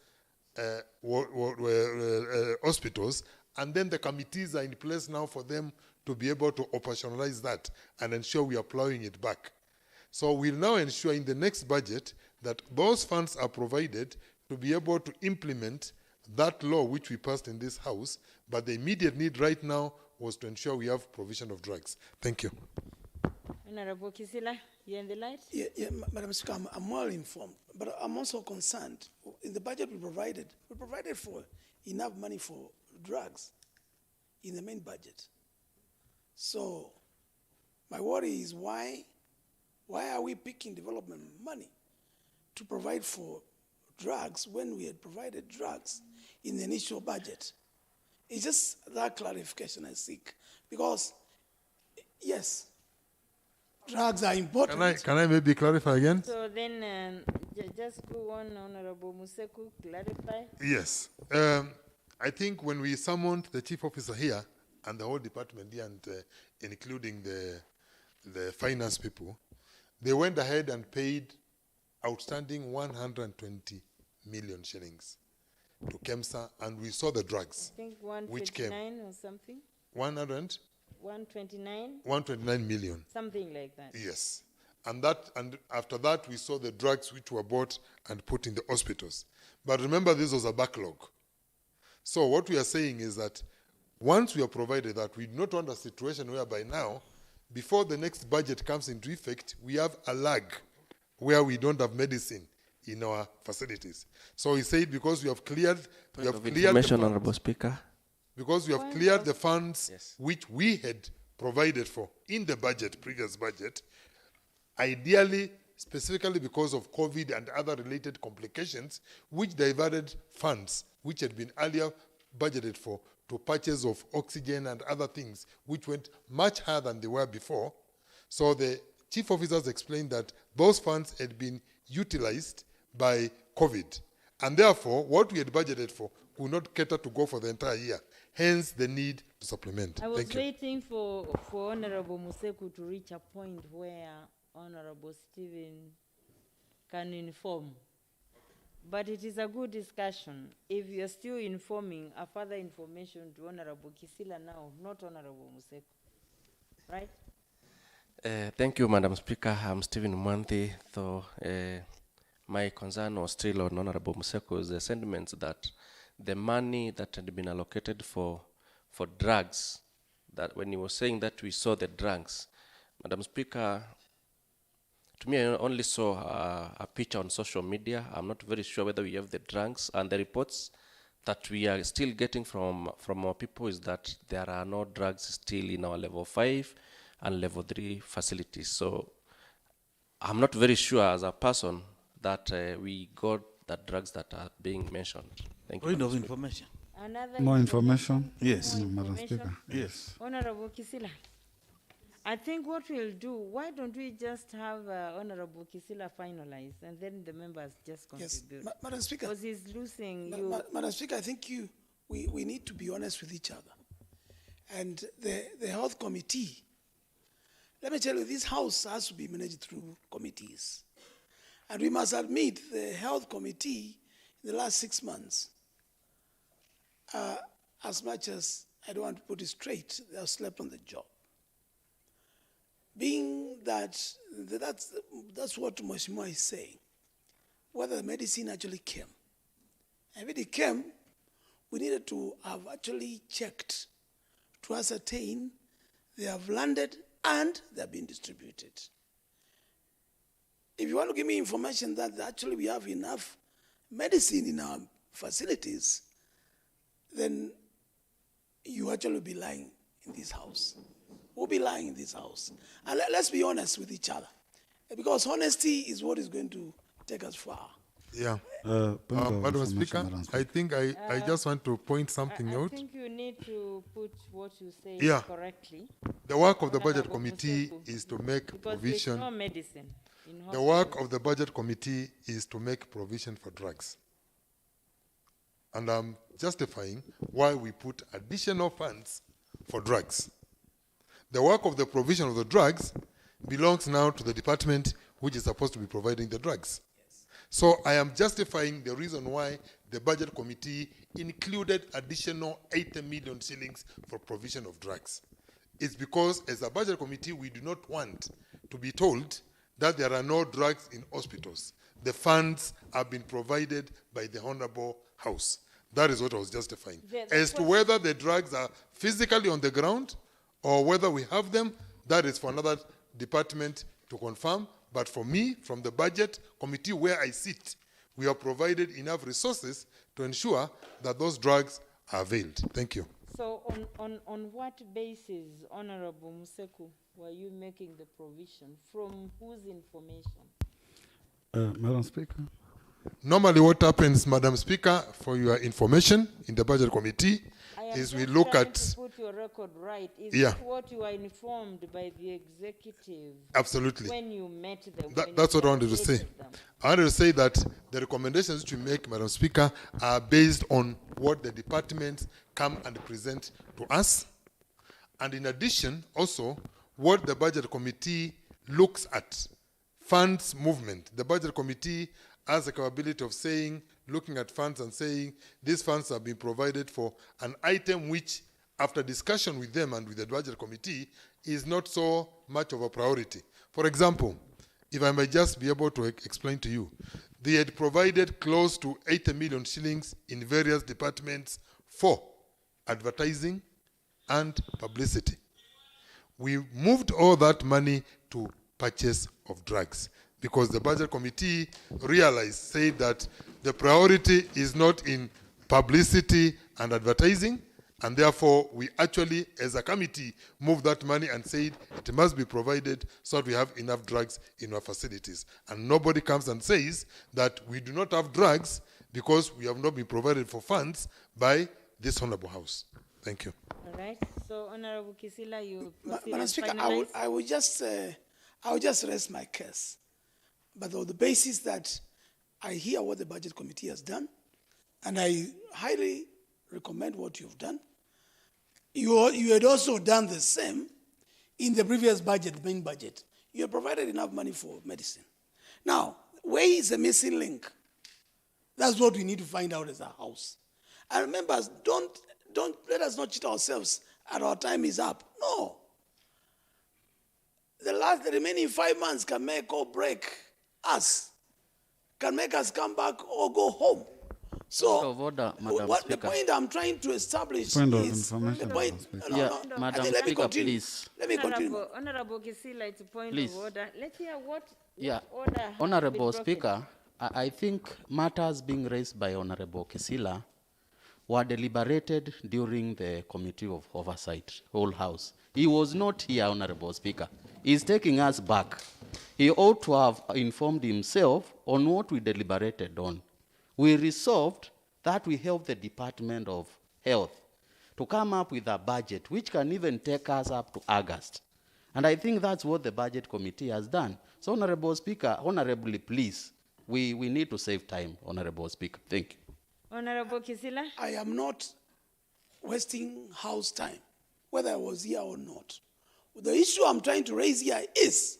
hospitals, and then the committees are in place now for them to be able to operationalize that and ensure we are plowing it back. So we'll now ensure in the next budget that those funds are provided to be able to implement that law which we passed in this House, but the immediate need right now was to ensure we have provision of drugs. Thank you. Honorable Kisila, you're in the light. Madam Speaker, I'm well informed, but I'm also concerned. In the budget we provided for enough money for drugs in the main budget. So my worry is why are we picking development money to provide for drugs when we had provided drugs in the initial budget? It's just that clarification I seek, because yes, drugs are important. Can I maybe clarify again? So then, just go on, Honorable Museku, clarify. Yes. I think when we summoned the chief officer here and the whole department here, and including the finance people, they went ahead and paid outstanding 120 million shillings to KEMSA, and we saw the drugs. I think which came 129 or something. 129 129, million. something like that. Yes. And after that, we saw the drugs which were bought and put in the hospitals. But remember, this was a backlog. So what we are saying is that once we are provided that, we do not want a situation whereby now, before the next budget comes into effect, we have a lag where we don't have medicine in our facilities. So he said, because we have cleared the funds, Honorable Speaker. because we have cleared the funds which we had provided for in the budget, previous budget, ideally, specifically because of COVID and other related complications, which diverted funds which had been earlier budgeted for to purchase of oxygen and other things, which went much higher than they were before. So the chief officers explained that those funds had been utilized by COVID. And therefore, what we had budgeted for could not cater to go for the entire year. hence the need to supplement. I was Thank you. waiting for Honorable Museku to reach a point where Honorable Stephen can inform. But it is a good discussion. If you are still informing, a further information to Honorable Kisila now, not Honorable Museku. Right? Thank you, Madam Speaker. I'm Stephen Mwanthi. So, my concern was still on Honorable Museko's sentiments that the money that had been allocated for drugs, that when he was saying that we saw the drugs, Madam Speaker, to me, I only saw a picture on social media. I'm not very sure whether we have the drugs, and the reports that we are still getting from our people is that there are no drugs still in our level 5 and level 3 facilities. So I'm not very sure as a person that we got the drugs that are being mentioned. Thank you. Point of information. Another More information? Yes. Madam information? Speaker. Yes. Honorable Kisila, I think what we'll do, why don't we just have Honorable Kisila finalize and then the members just Yes, contribute? Madam Speaker. Because he's losing you. Madam Speaker, I think we need to be honest with each other. And the health committee, let me tell you, this house has to be managed through committees. And we must admit the health committee in the last 6 months, as much as I don't want to put it straight, they have slept on the job. Being that's what Mheshimiwa is saying, whether the medicine actually came. And if it came, we needed to have actually checked to ascertain they have landed and they have been distributed. If you want to give me information that actually we have enough medicine in our facilities, then you actually be lying in this house. We'll be lying in this house. And let's be honest with each other, because honesty is what is going to take us far. Yeah. Point of Madam information, Speaker, Madam I think I just want to point something I out. think you need to put what you say Yeah. correctly. The work of the Honorable Budget Committee Museku, is to make Because there's provision. no medicine in The hospitals. work of the Budget Committee is to make provision for drugs. And I'm justifying why we put additional funds for drugs. The work of the provision of the drugs belongs now to the department which is supposed to be providing the drugs. So I am justifying the reason why the Budget Committee included additional 80 million shillings for provision of drugs. It's because as a Budget Committee, we do not want to be told that there are no drugs in hospitals. The funds have been provided by the Honorable House. That is what I was justifying. As to whether the drugs are physically on the ground or whether we have them, that is for another department to confirm. But for me, from the Budget Committee where I sit, we have provided enough resources to ensure that those drugs are availed. Thank you. So on what basis, Honorable Museku, were you making the provision? From whose information? Madam Speaker. Normally what happens, Madam Speaker, for your information in the Budget Committee, I am is we just look trying at... to put your record right. Is Yeah. it what you are informed by the executive Absolutely. when you met them? That's what I wanted to say. I wanted to say that the recommendations which you make, Madam Speaker, are based on what the departments come and present to us. And in addition, also, what the Budget Committee looks at, funds movement. The Budget Committee has the capability of saying, looking at funds and saying, these funds have been provided for an item which, after discussion with them and with the Budget Committee, is not so much of a priority. For example, if I might just be able to explain to you, they had provided close to 80 million shillings in various departments for advertising and publicity. We moved all that money to purchase of drugs because the Budget Committee said that the priority is not in publicity and advertising, and therefore we actually, as a committee, moved that money and said it must be provided so that we have enough drugs in our facilities. And nobody comes and says that we do not have drugs because we have not been provided for funds by this Honorable House. Thank you. All right. So, Honorable Kisila, you Madam Speaker, finalize? I would just raise my case, but on the basis that I hear what the Budget Committee has done, and I highly recommend what you've done, You had also done the same in the previous budget, the main budget. You had provided enough money for medicine. Now, where is the missing link? That's what we need to find out as a house. And remember, don't let us not cheat ourselves and our time is up. No. The remaining 5 months can make or break us, can make us come back or go home. So, Point of order, Madam what the Speaker. point I'm trying to establish Point of is information, the point. Madam Yeah, I Madam think let me Speaker, continue. please. Let me continue. Honorable Kisila, it's a point Please. of order. Let's hear what Yeah, order has Honorable been broken. Speaker, I think matters being raised by Honorable Kisila were deliberated during the Committee of Oversight, whole House. He was not here, Honorable Speaker. He's taking us back. He ought to have informed himself on what we deliberated on. We resolved that we help the Department of Health to come up with a budget which can even take us up to August. And I think that's what the Budget Committee has done. So, Honorable Speaker, honorably, please, we need to save time, Honorable Speaker. Thank you. Honorable Kisila? I am not wasting House time, whether I was here or not. The issue I'm trying to raise here is,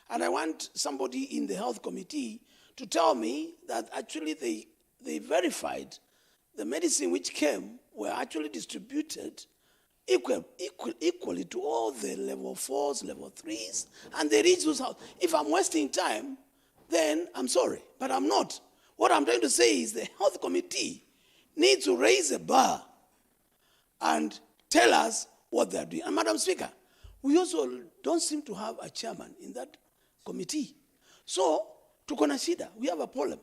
and I want somebody in the Health Committee to tell me that actually they verified the medicine which came were actually distributed equally to all the level 4s, level 3s, and they reach those houses. If I'm wasting time, then I'm sorry, but I'm not. What I'm trying to say is the Health Committee needs to raise a bar and tell us what they're doing. And Madam Speaker, we also don't seem to have a chairman in that committee. So, tuko na shida, we have a problem.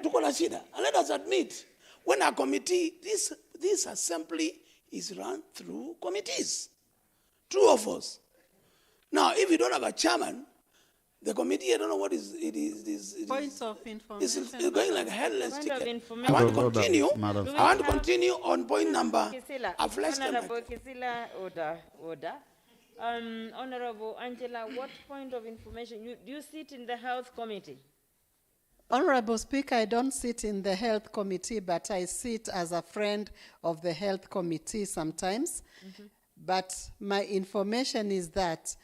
Tuko na shida. And let us admit, when a committee, this assembly is run through committees. True of us. Now, if you don't have a chairman, the committee, I don't know what it is. Points of information. It's going like a headless Point of ticket. information. I want to Order, continue. Madam I want to continue on point number. Kisila. I've left them. Honorable Kisila, order. Honorable Angela, what point of information? Do you sit in the Health Committee? Honorable Speaker, I don't sit in the Health Committee, but I sit as a friend of the Health Committee sometimes. But my information is that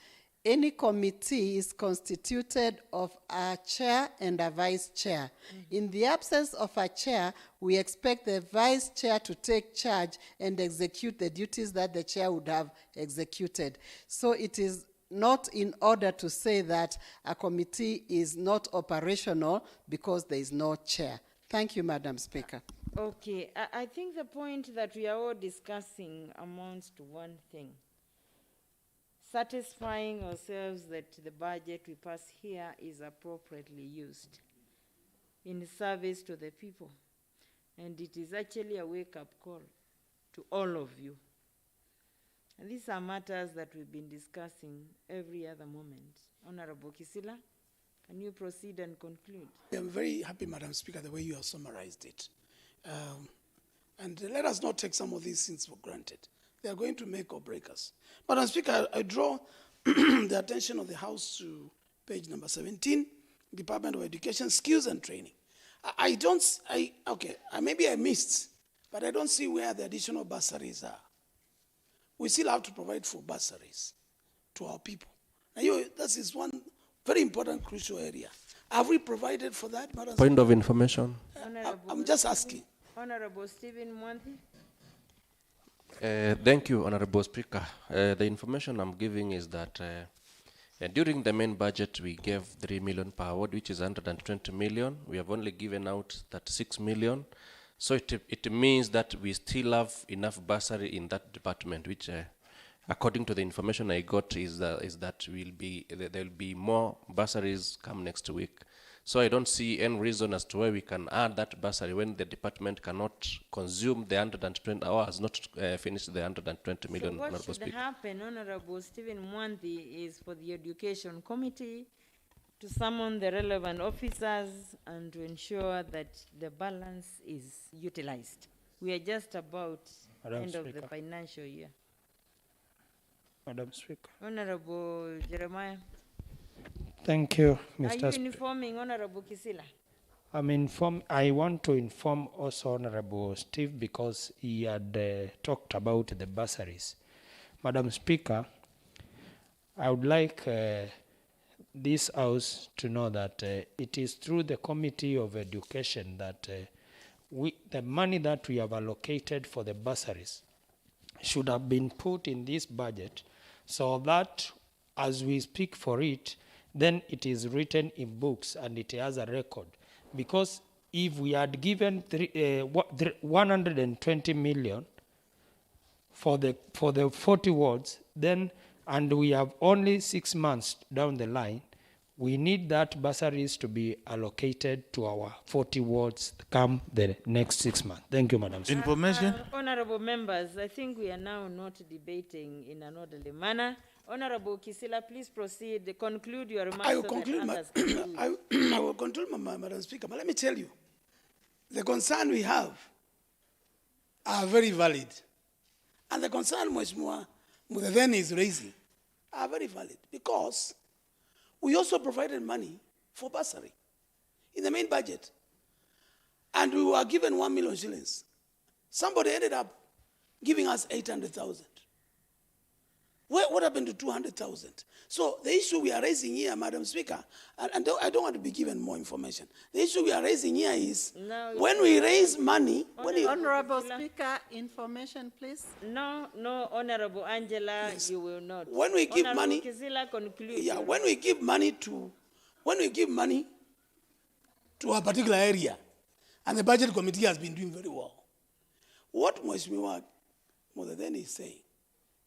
any committee is constituted of a chair and a vice chair. In the absence of a chair, we expect the vice chair to take charge and execute the duties that the chair would have executed. So it is not in order to say that a committee is not operational because there is no chair. Thank you, Madam Speaker. Okay, I think the point that we are all discussing amounts to one thing. Satisfying ourselves that the budget we pass here is appropriately used in service to the people. And it is actually a wake-up call to all of you. And these are matters that we've been discussing every other moment. Honorable Kisila, can you proceed and conclude? I'm very happy, Madam Speaker, the way you have summarized it. And let us not take some of these things for granted. They are going to make or break us. Madam Speaker, I draw the attention of the House to page number 17, Department of Education, Skills and Training. Maybe I missed, but I don't see where the additional bursaries are. We still have to provide for bursaries to our people. Now, this is one very important, crucial area. Have we provided for that, Madam Point of information. I'm just asking. Honorable Stephen Mwanthi. Thank you, Honorable Speaker. The information I'm giving is that during the main budget, we gave 3 million per award, which is 120 million. We have only given out 36 million. So it means that we still have enough bursary in that department, which, according to the information I got, is that there will be more bursaries come next week. So I don't see any reason as to why we can add that bursary when the department cannot consume the 120 or has not finished the 120 million. So what Honorable should Speaker. happen, Honorable Stephen Mwanthi, is for the Education Committee to summon the relevant officers and to ensure that the balance is utilized. We are just about Madam end of the Speaker. financial year. Madam Speaker. Honorable Jeremiah, Thank you, are Mr. you Speaker. informing Honorable Kisila? I want to inform also Honorable Steve because he had talked about the bursaries. Madam Speaker, I would like this House to know that it is through the Committee of Education that the money that we have allocated for the bursaries should have been put in this budget so that as we speak for it, then it is written in books and it has a record. Because if we had given 120 million for the 40 wards, then, and we have only 6 months down the line, we need that bursaries to be allocated to our 40 wards come the next 6 months. Thank you, Madam Speaker. Information? Honorable members, I think we are now not debating in an orderly manner. Honorable Kisila, please proceed. Conclude your remarks. I will conclude, I will conclude, Madam Speaker. But let me tell you, the concern we have are very valid. And the concern Mheshimiwa Mudaveni is raising are very valid because we also provided money for bursary in the main budget. And we were given 1 million shillings. Somebody ended up giving us 800,000. What happened to 200,000? So the issue we are raising here, Madam Speaker, and I don't want to be given more information. The issue we are raising here is when we raise money... Honorable Speaker, information, please. No, Honorable Angela, yes. You will not. When we give Honorable money... Kizila, conclude. Yeah, when we give money to a particular area, and the budget committee has been doing very well, what Mheshimiwa Mudaveni is saying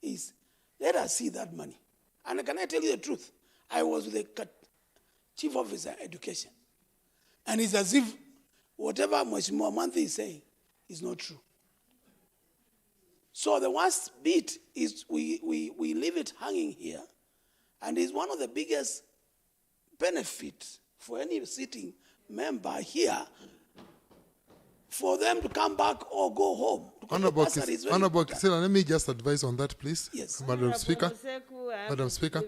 is, let us see that money. And can I tell you the truth? I was with the Chief Officer Education. And it's as if whatever Mheshimiwa Mwanthi is saying is not true. So the worst bit is we leave it hanging here. And it's one of the biggest benefits for any sitting member here for them to come back or go home. Honorable Kisila, let me just advise on that, please. Yes. Madam Speaker. Madam Speaker.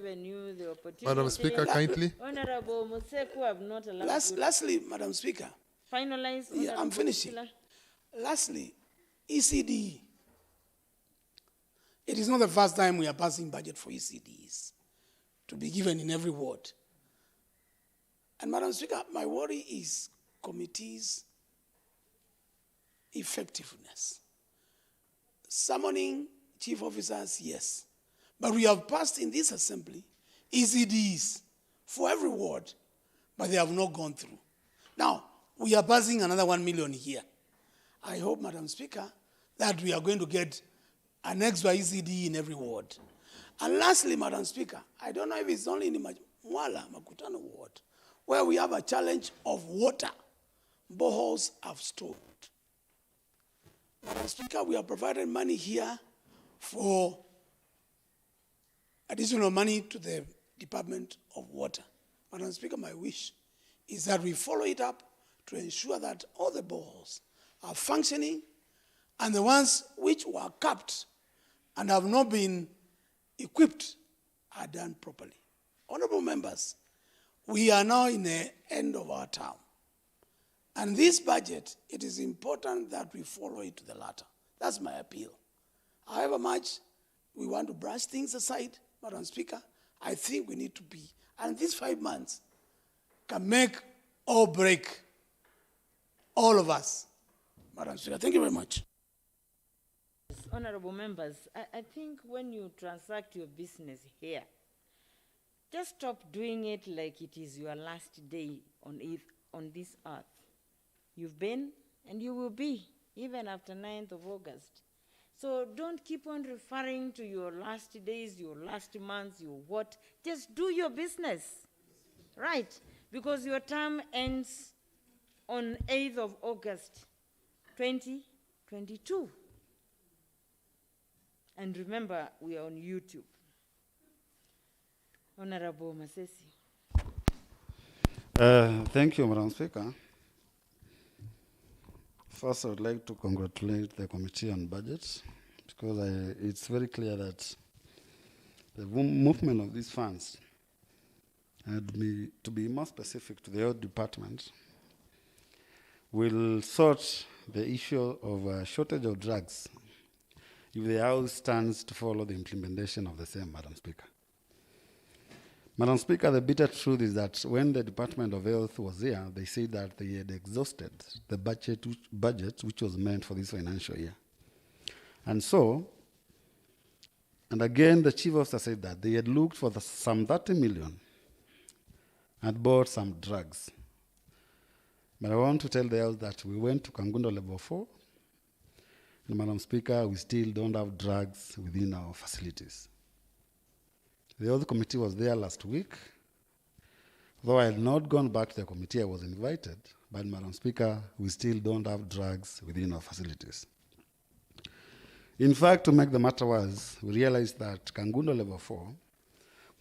Madam Speaker, kindly. Honorable Museku, have not allowed Lastly, Madam Speaker. Finalize. Yeah, I'm finishing. Lastly, ECD. It is not the first time we are passing budget for ECDs to be given in every ward. And Madam Speaker, my worry is committees' effectiveness. Summoning chief officers, yes. But we have passed in this assembly ECDs for every ward, but they have not gone through. Now, we are passing another 1 million here. I hope, Madam Speaker, that we are going to get an extra ECD in every ward. And lastly, Madam Speaker, I don't know if it's only in the Mwala, Makutano ward, where we have a challenge of water. Boreholes have stalled. Madam Speaker, we have provided money here for additional money to the Department of Water. Madam Speaker, my wish is that we follow it up to ensure that all the boreholes are functioning and the ones which were capped and have not been equipped are done properly. Honorable members, we are now in the end of our term. And this budget, it is important that we follow it to the latter. That's my appeal. However much we want to brush things aside, Madam Speaker, I think we need to be. And these 5 months can make or break all of us. Madam Speaker, thank you very much. Honorable members, I think when you transact your business here, just stop doing it like it is your last day on this earth. You've been and you will be, even after 9th of August. So don't keep on referring to your last days, your last months, your what. Just do your business, right? Because your term ends on 8th of August, 2022. And remember, we are on YouTube. Honorable Masesi. Thank you, Madam Speaker. First, I would like to congratulate the Committee on Budget because it's very clear that the movement of these funds, and to be more specific to the health department, will sort the issue of shortage of drugs if the House stands to follow the implementation of the same, Madam Speaker. Madam Speaker, the bitter truth is that when the Department of Health was here, they said that they had exhausted the budget which was meant for this financial year. And so, and again, the chief officer said that they had looked for some 30 million and bought some drugs. But I want to tell the House that we went to Kangundo level 4, and Madam Speaker, we still don't have drugs within our facilities. The Health Committee was there last week. Though I had not gone back to the committee, I was invited. But Madam Speaker, we still don't have drugs within our facilities. In fact, to make the matter worse, we realized that Kangundo level 4,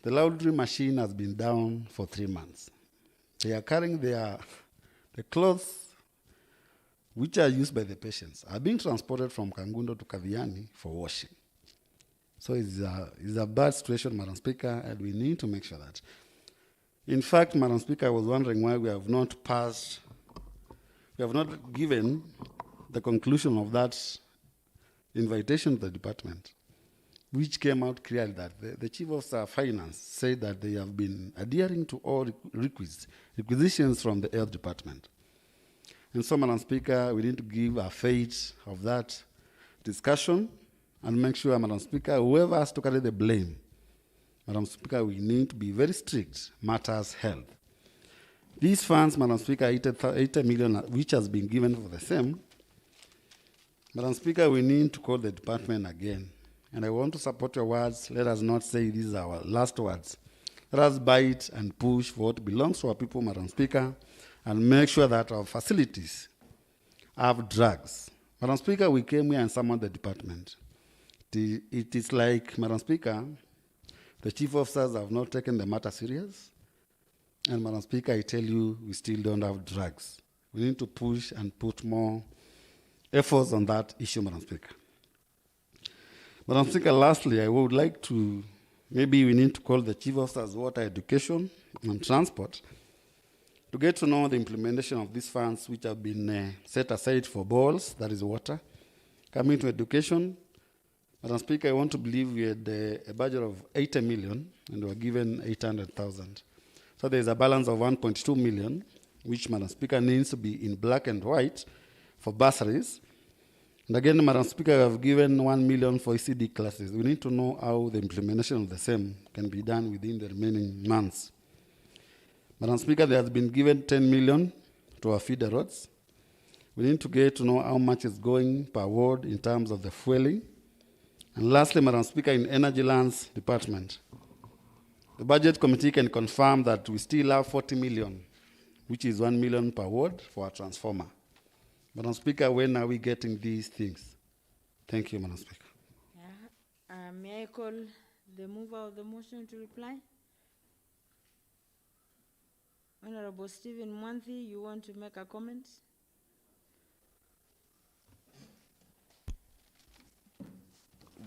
the laundry machine has been down for 3 months. They are carrying the clothes which are used by the patients are being transported from Kangundo to Kaviani for washing. So it's a bad situation, Madam Speaker, and we need to make sure that. In fact, Madam Speaker, I was wondering why we have not given the conclusion of that invitation to the department, which came out clearly that the Chief of Finance said that they have been adhering to all requisitions from the Health Department. And so, Madam Speaker, we need to give a fate of that discussion and make sure, Madam Speaker, whoever has to carry the blame, Madam Speaker, we need to be very strict, matters health. These funds, Madam Speaker, 80 million, which has been given for the same, Madam Speaker, we need to call the department again. And I want to support your words. Let us not say these are our last words. Let us bite and push for what belongs to our people, Madam Speaker, and make sure that our facilities have drugs. Madam Speaker, we came here and summoned the department. It is like, Madam Speaker, the chief officers have not taken the matter serious. And Madam Speaker, I tell you, we still don't have drugs. We need to push and put more efforts on that issue, Madam Speaker. Madam Speaker, lastly, I would like to, maybe we need to call the chief officers water education and transport to get to know the implementation of these funds which have been set aside for balls, that is water. Coming to education, Madam Speaker, I want to believe we had a budget of 80 million and we were given 800,000. So there's a balance of 1.2 million, which, Madam Speaker, needs to be in black and white for bursaries. And again, Madam Speaker, we have given 1 million for ECD classes. We need to know how the implementation of the same can be done within the remaining months. Madam Speaker, there has been given 10 million to our feeder roads. We need to get to know how much is going per ward in terms of the fueling. And lastly, Madam Speaker, in Energy Lands Department, the Budget Committee can confirm that we still have 40 million, which is 1 million per ward for our transformer. Madam Speaker, when are we getting these things? Thank you, Madam Speaker. May I call the mover of the motion to reply? Honorable Stephen Mwanthi, you want to make a comment?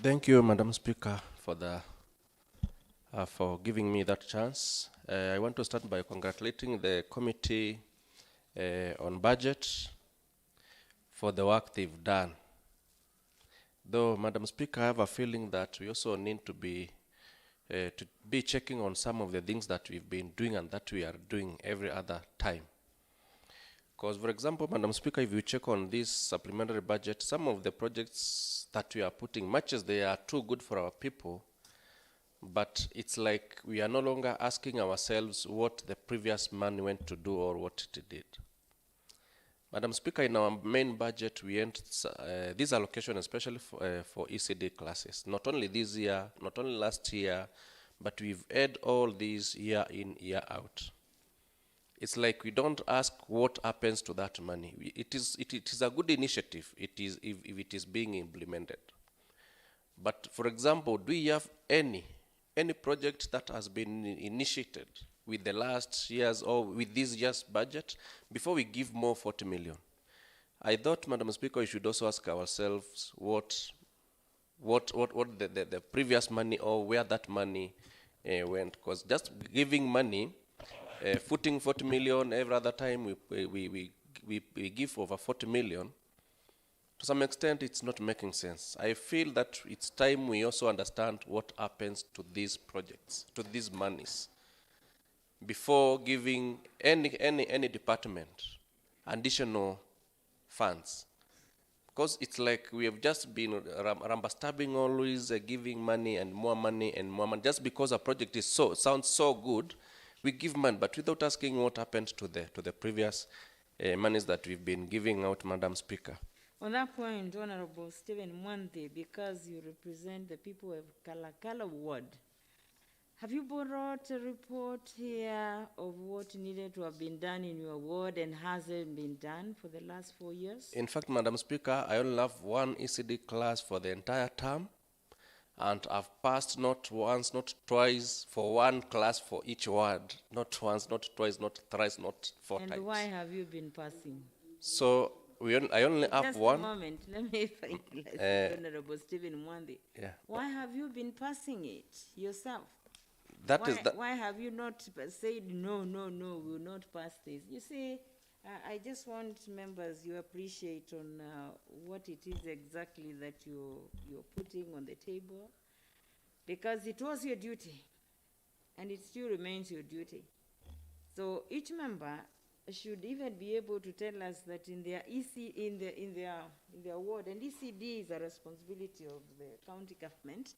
Thank you, Madam Speaker, for giving me that chance. I want to start by congratulating the committee on budget for the work they've done. Though, Madam Speaker, I have a feeling that we also need to be checking on some of the things that we've been doing and that we are doing every other time. Because, for example, Madam Speaker, if you check on this supplementary budget, some of the projects that we are putting, much as they are too good for our people, but it's like we are no longer asking ourselves what the previous money went to do or what it did. Madam Speaker, in our main budget, we end this allocation especially for ECD classes. Not only this year, not only last year, but we've had all these year in, year out. It's like we don't ask what happens to that money. It is a good initiative. It is if it is being implemented. But for example, do we have any project that has been initiated with the last year's or with this year's budget before we give more 40 million? I thought, Madam Speaker, we should also ask ourselves what the previous money or where that money went. Because just giving money, footing 40 million every other time we we give over 40 million, to some extent it's not making sense. I feel that it's time we also understand what happens to these projects, to these monies, before giving any department additional funds. Because it's like we have just been ramba-stabbing always, giving money and more money and more money. Just because a project is sounds so good, we give money, but without asking what happened to the previous monies that we've been giving out, Madam Speaker. On that point, Honorable Stephen Mwante, because you represent the people of Kalakala Ward, have you brought a report here of what needed to have been done in your ward and hasn't been done for the last 4 years? In fact, Madam Speaker, I only have one ECD class for the entire term, and I've passed not once, not twice, for one class for each ward. Not once, not twice, not thrice, not 4 times. And why have you been passing? So I only have Just one. Just a moment, let me finalize, Honorable Stephen Mwande. Yeah. Why have you been passing it yourself? Why have you not said, no, we will not pass this? You see, I just want members you appreciate on what it is exactly that you're putting on the table, because it was your duty, and it still remains your duty. So each member should even be able to tell us that in their in their ward, and ECD is a responsibility of the county government.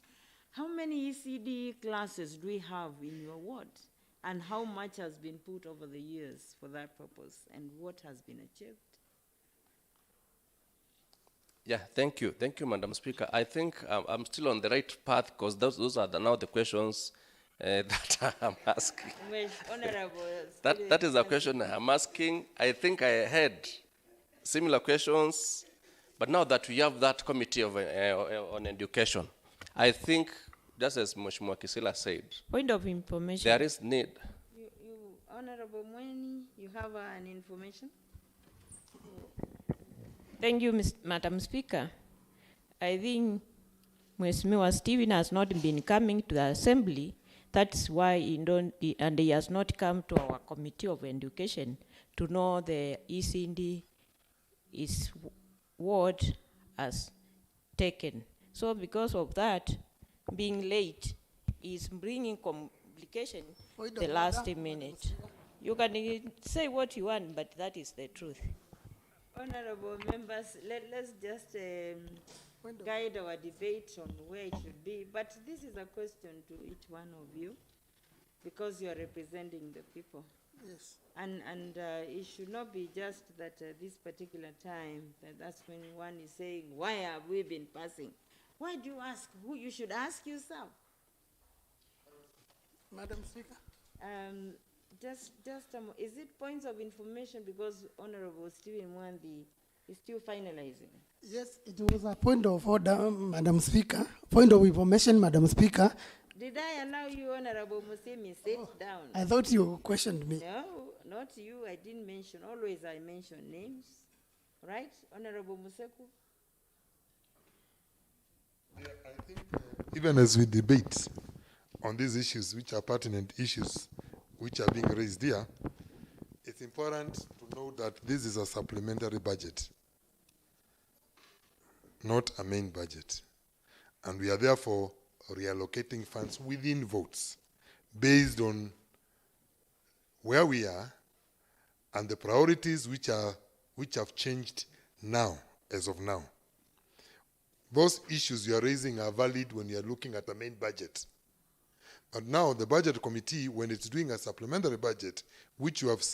How many ECD classes do we have in your ward? And how much has been put over the years for that purpose? And what has been achieved? Yeah, thank you. Thank you, Madam Speaker. I think I'm still on the right path, because those are now the questions that I'm asking. Honorable. That is the question I'm asking. I think I had similar questions, but now that we have that committee of, on education, I think, just as Mheshimiwa Kisila said, point of information. there is need. Honorable Mweni, you have an information? Thank you, Madam Speaker. I think Mheshimiwa Stephen has not been coming to the assembly. That's why he has not come to our committee of education to know the ECD is ward has taken. So because of that, being late is bringing complication the last minute. You can say what you want, but that is the truth. Honorable members, let's just guide our debate on where it should be. But this is a question to each one of you, because you are representing the people. Yes. And it should not be just that this particular time, that's when one is saying, why have we been passing? Why do you ask? Who you should ask yourself? Madam Speaker? Is it points of information, because Honorable Stephen Mwandi is still finalizing? Yes, it was a point of order, Madam Speaker. Point of information, Madam Speaker. Did I allow you, Honorable Musemi, sit down? I thought you questioned me. No, not you. I didn't mention. Always I mention names. Right, Honorable Museku? Yeah, I think even as we debate on these issues, which are pertinent issues, which are being raised here, it's important to know that this is a supplementary budget, not a main budget. And we are therefore reallocating funds within votes based on where we are and the priorities which have changed now, as of now. Those issues you are raising are valid when you are looking at the main budget. But now the budget committee, when it's doing a supplementary budget, which you have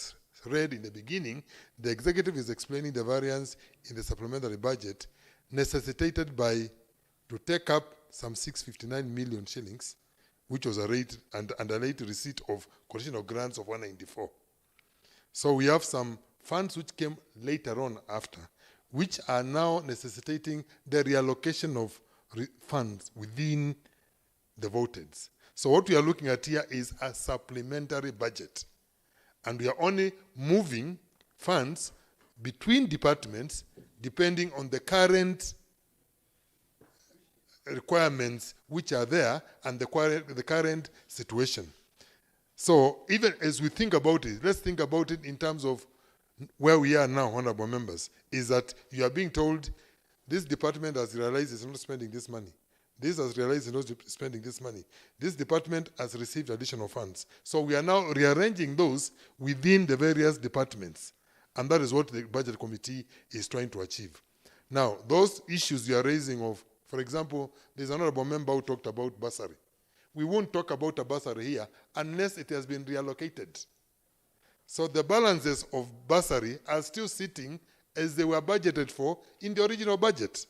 read in the beginning, the executive is explaining the variance in the supplementary budget necessitated by to take up some 659 million shillings, which was a rate and a late receipt of conditional grants of 194. So we have some funds which came later on after, which are now necessitating the reallocation of funds within the voteds. So what we are looking at here is a supplementary budget. And we are only moving funds between departments depending on the current requirements which are there and the current situation. So even as we think about it, let's think about it in terms of where we are now, honorable members, is that you are being told this department has realized it's not spending this money. This has realized it's not spending this money. This department has received additional funds. So we are now rearranging those within the various departments. And that is what the budget committee is trying to achieve. Now, those issues you are raising of, for example, there's an honorable member who talked about bursary. We won't talk about a bursary here unless it has been reallocated. So the balances of bursary are still sitting as they were budgeted for in the original budget.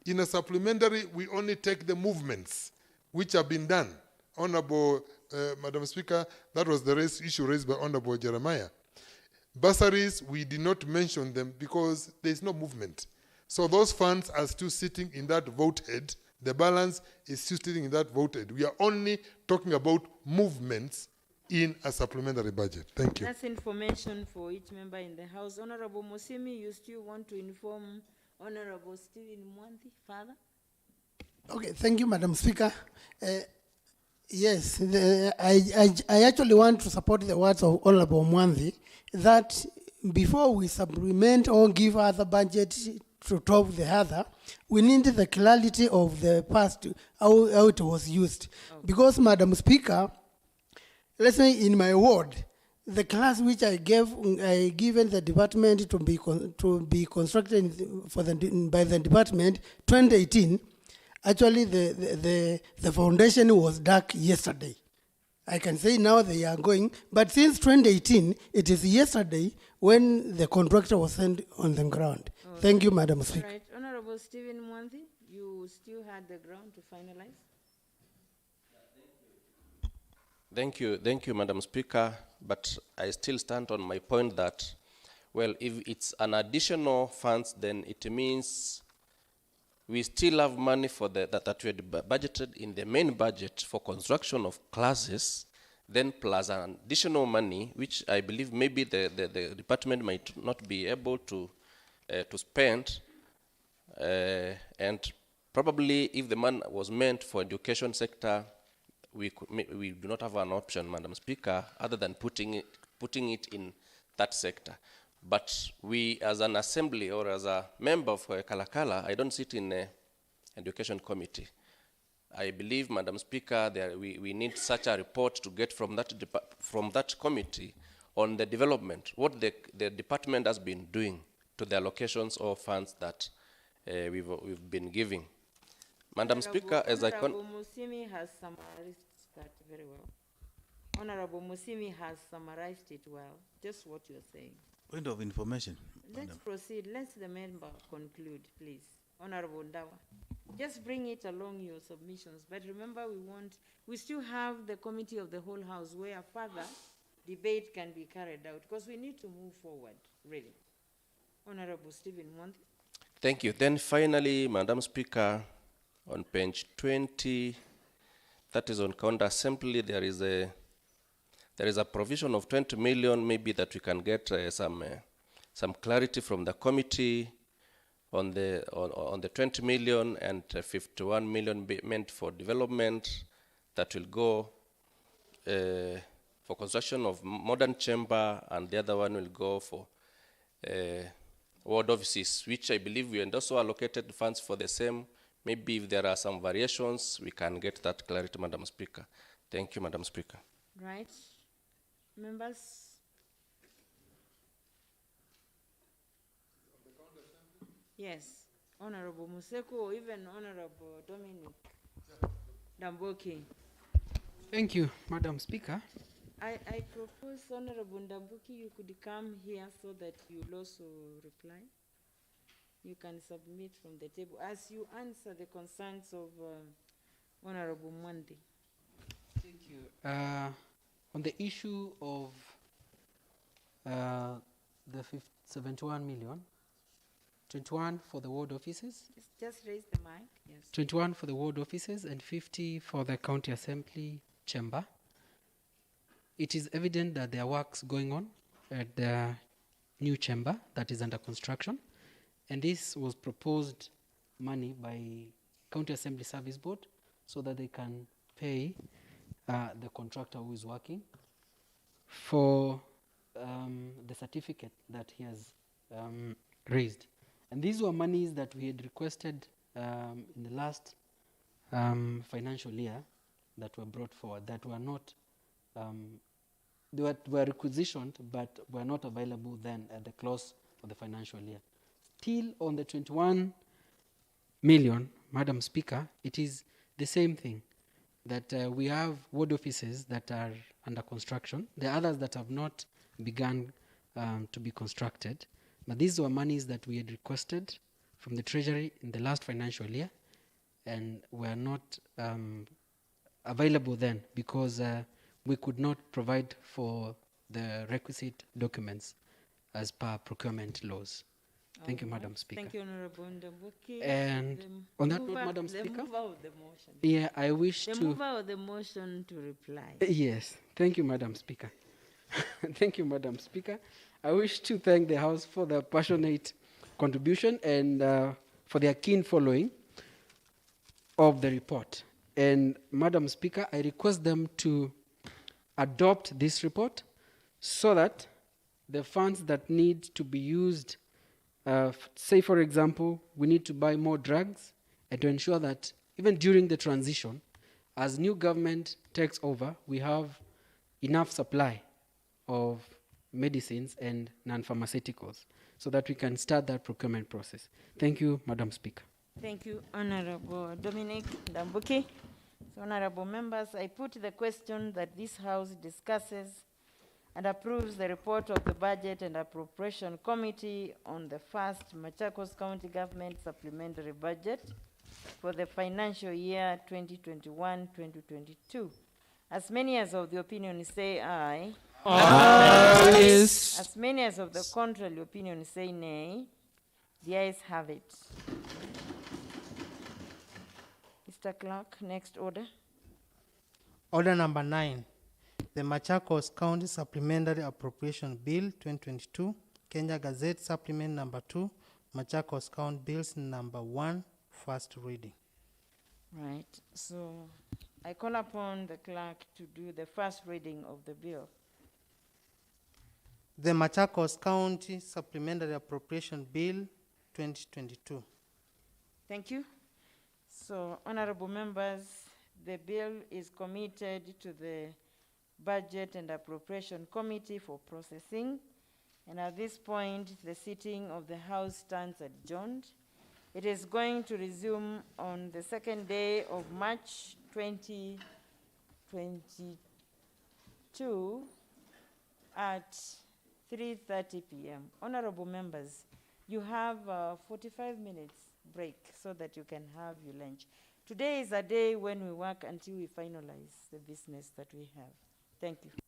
In a supplementary, we only take the movements which have been done. Honorable Madam Speaker, that was the issue raised by Honorable Jeremiah. Bursaries, we did not mention them because there's no movement. So those funds are still sitting in that voted. The balance is still sitting in that voted. We are only talking about movements in a supplementary budget. Thank you. That's information for each member in the House. Honorable Musimi, you still want to inform Honorable Stephen Mwanthi, Father? Okay, thank you, Madam Speaker. Yes, I actually want to support the words of Honorable Mwanthi that before we supplement or give other budget to top the other, we need the clarity of the past, how it was used. Okay. Because, Madam Speaker, let's say in my ward, the class which I given the department to be constructed by the department 2018. Actually, the foundation was dug yesterday. I can say now they are going, but since 2018, it is yesterday when the contractor was sent on the ground. Oh, thank you, Madam Speaker. All right, Honorable Stephen Mwanthi, you still had the ground to finalize. Thank you, Madam Speaker, but I still stand on my point that, well, if it's an additional funds, then it means we still have money for that we had budgeted in the main budget for construction of classes, then plus an additional money, which I believe maybe the department might not be able to spend, and probably if the money was meant for education sector, we do not have an option, Madam Speaker, other than putting it in that sector. But we, as an assembly or as a member of Kalakala, I don't sit in the education committee. I believe, Madam Speaker, we need such a report to get from that committee on the development, what the department has been doing to the allocations of funds that we've been giving. Madam Speaker, as I Honorable Musimi has summarized that very well. Honorable Musimi has summarized it well, just what you're saying. Point of information. Let's proceed. Let the member conclude, please. Honorable Ndawa, just bring it along your submissions. But remember, we still have the committee of the whole house where further debate can be carried out because we need to move forward, really. Honorable Stephen Mwanthi. Thank you. Then finally, Madam Speaker, on page 20, that is on counter assembly, there is a provision of 20 million, maybe that we can get some clarity from the committee on the 20 million and 51 million meant for development that will go for construction of modern chamber, and the other one will go for ward offices, which I believe we also allocated funds for the same. Maybe if there are some variations, we can get that clarity, Madam Speaker. Thank you, Madam Speaker. Right. Members? Yes. Honorable Museko, or even Honorable Dominic Ndambuki. Thank you, Madam Speaker. I propose, Honorable Ndambuki, you could come here so that you'll also reply. You can submit from the table as you answer the concerns of Honorable Mwanthi. Thank you. On the issue of the 71 million, 21 for the ward offices. Just raise the mic. Yes. 21 for the ward offices and 50 for the county assembly chamber. It is evident that there are works going on at the new chamber that is under construction. And this was proposed money by County Assembly Service Board so that they can pay the contractor who is working. For the certificate that he has raised. And these were monies that we had requested in the last financial year that were brought forward, that were not, they were requisitioned, but were not available then at the close of the financial year. Still on the 21 million, Madam Speaker, it is the same thing, that we have ward offices that are under construction. There are others that have not begun to be constructed. But these were monies that we had requested from the Treasury in the last financial year and were not available then because we could not provide for the requisite documents as per procurement laws. Thank you, Madam Speaker. Thank you, Honorable Ndambuki. And on that note, Madam The Speaker, mover of the motion. yeah, I wish The to... mover of the motion to reply. Yes, thank you, Madam Speaker. Thank you, Madam Speaker. I wish to thank the House for their passionate contribution and for their keen following of the report. And Madam Speaker, I request them to adopt this report so that the funds that need to be used, say for example, we need to buy more drugs, and to ensure that even during the transition, as new government takes over, we have enough supply of medicines and non-pharmaceuticals so that we can start that procurement process. Thank you, Madam Speaker. Thank you, Honorable Dominic Ndambuki. So, honorable members, I put the question that this House discusses and approves the report of the Budget and Appropriation Committee on the first Machakos County Government Supplementary Budget for the financial year 2021-2022. As many as of the opinion say aye. Aye. As many as of the contrary opinion say nay. The ayes have it. Mr. Clerk, next order. Order number 9, the Machakos County Supplementary Appropriation Bill 2022, Kenya Gazette Supplement number 2, Machakos County Bills number 1, first reading. Right, so I call upon the clerk to do the first reading of the bill. The Machakos County Supplementary Appropriation Bill 2022. Thank you. So, honorable members, the bill is committed to the Budget and Appropriation Committee for processing. And at this point, the sitting of the House stands adjourned. It is going to resume on the second day of March 2022 at 3:30 p.m. Honorable members, you have 45 minutes break so that you can have your lunch. Today is a day when we work until we finalize the business that we have. Thank you.